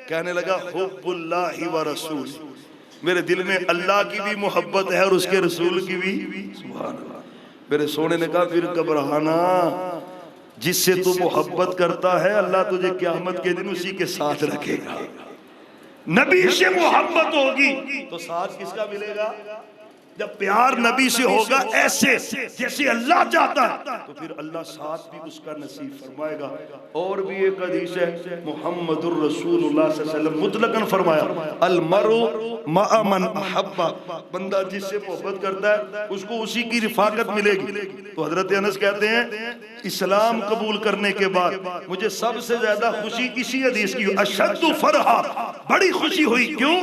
कहने लगा हुब्बुल्लाहि व रसूल, मेरे दिल में अल्लाह की भी मोहब्बत है और उसके रसूल की भी। सुभान अल्लाह। मेरे सोने ने कहा फिर घबराना, जिससे तू मोहब्बत करता है अल्लाह तुझे क़यामत के दिन उसी के साथ रखेगा। नबी से मोहब्बत होगी तो साथ किसका मिलेगा, जब प्यार नबी से होगा ऐसे जैसे अल्लाह चाहता है, तो फिर अल्लाह साथ भी उसका नसीब फरमाएगा। और भी एक हदीस है, मुहम्मदुर रसूलुल्लाह सल्लल्लाहु अलैहि वसल्लम मुतलकन फरमाया, अल मरु मअ मन अहब्बा, बंदा जिससे मोहब्बत करता है उसको उसी की रिफाकत मिलेगी। तो हजरत अनस कहते हैं, इस्लाम कबूल करने के बाद मुझे सबसे ज्यादा खुशी इसी हदीस की, अशद्दु फरहा, बड़ी खुशी हुई। क्यों?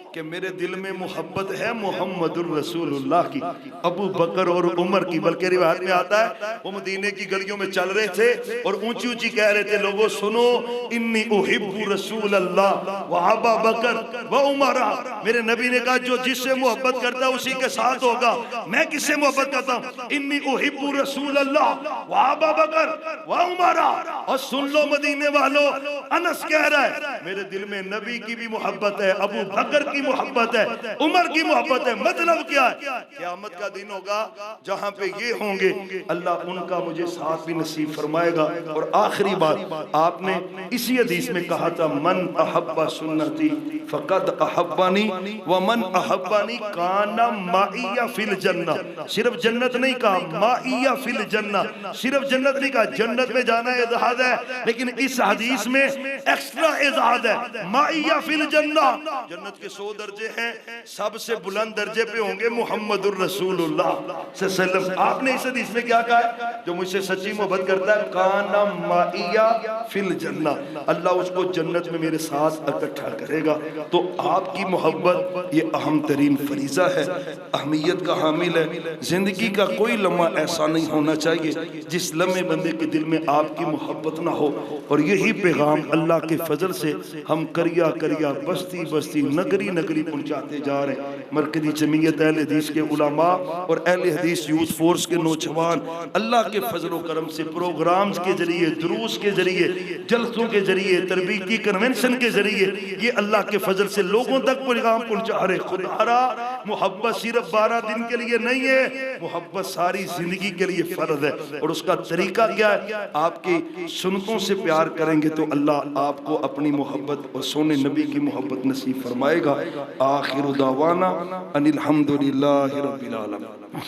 कि मेरे दिल में मोहब्बत है मुहम्मदुर रसूलुल्लाह की, अबू बकर और उमर की। बल्कि रिवायत में आता है वो मदीने की गलियों में चल रहे थे और ऊंची ऊंची कह रहे थे, लोगों सुनो, इन्नी उहिब्बु रसूलल्लाह व अबा बकर व उमर। मेरे नबी ने कहा जो जिससे मोहब्बत करता है उसी के साथ होगा। मैं किससे मोहब्बत करता हूँ? इन्नी उहिब्बु रसूलल्लाह व अबा बकर व उमर। और सुन लो मदीने वालों, अनस कह रहा है मेरे दिल में नबी की भी मोहब्बत है, अबू बकर की मोहब्बत है, उमर की मोहब्बत है। मतलब क्या है? क़यामत का दिन होगा जहां पे ये होंगे, अल्लाह उनका मुझे साथ भी नसीब फरमाएगा। और आखिरी बात आपने इसी हदीस में कहा था, मन अहब्बा सुन्नती फकद अहब्बानी व मन अहब्बानी काना माइया फिल जन्नह। सिर्फ जन्नत नहीं कहा, माइया फिल जन्नह, सिर्फ जन्नत नहीं कहा, जन्नत में जाना एजाज है, लेकिन इस हदीस में एक्स्ट्रा एजाज है, माइया फिल जन्नह। जन्नत के 100 दर्जे हैं, सबसे बुलंद दर्जे पे होंगे मुहम्मदुर रसूलुल्लाह सल्लल्लाहु अलैहि वसल्लम। आपने इस हदीस में क्या कहा है? जो मुझसे सच्ची मोहब्बत करता है, काना माइया फिल जन्नह, अल्लाह उसको जन्नत में मेरे साथ इकट्ठा करेगा। तो आपकी मोहब्बत ये अहम तरीन फरीजा है, अहमियत का हामिल है। जिंदगी का कोई लम्हा ऐसा नहीं होना चाहिए जिस लम्हे बंदे के दिल में आपकी मोहब्बत ना हो। और यही पैगाम अल्लाह के फजल से हम करिया करिया, बस्ती बस्ती, नगरी नगरी पहुंचाते जा रहे हैं। मरकजी जमीयत अहले हदीस के उलमा और अहले हदीस यूथ फोर्स के नौजवान अल्लाह के फजल व करम से प्रोग्राम्स के जरिए, दुरूस के जरिए, जलसों के जरिए, तरबीती कन्वेंशन के जरिए ये अल्लाह के फजल से लोगों तक पैगाम पहुंचा रहे। खुदारा मोहब्बत सिर्फ 12 दिन के लिए नहीं है, मोहब्बत सारी जिंदगी के लिए फर्ज है। और उसका तरीका क्या है? आपकी सुन्नतों से प्यार करेंगे तो अल्लाह आपको अपनी मोहब्बत और सोने नबी की मोहब्बत नसीब फरमाएगा। आखिर दावाना अनिल हम्दुलिल्लाहि रब्बिल आलमीन।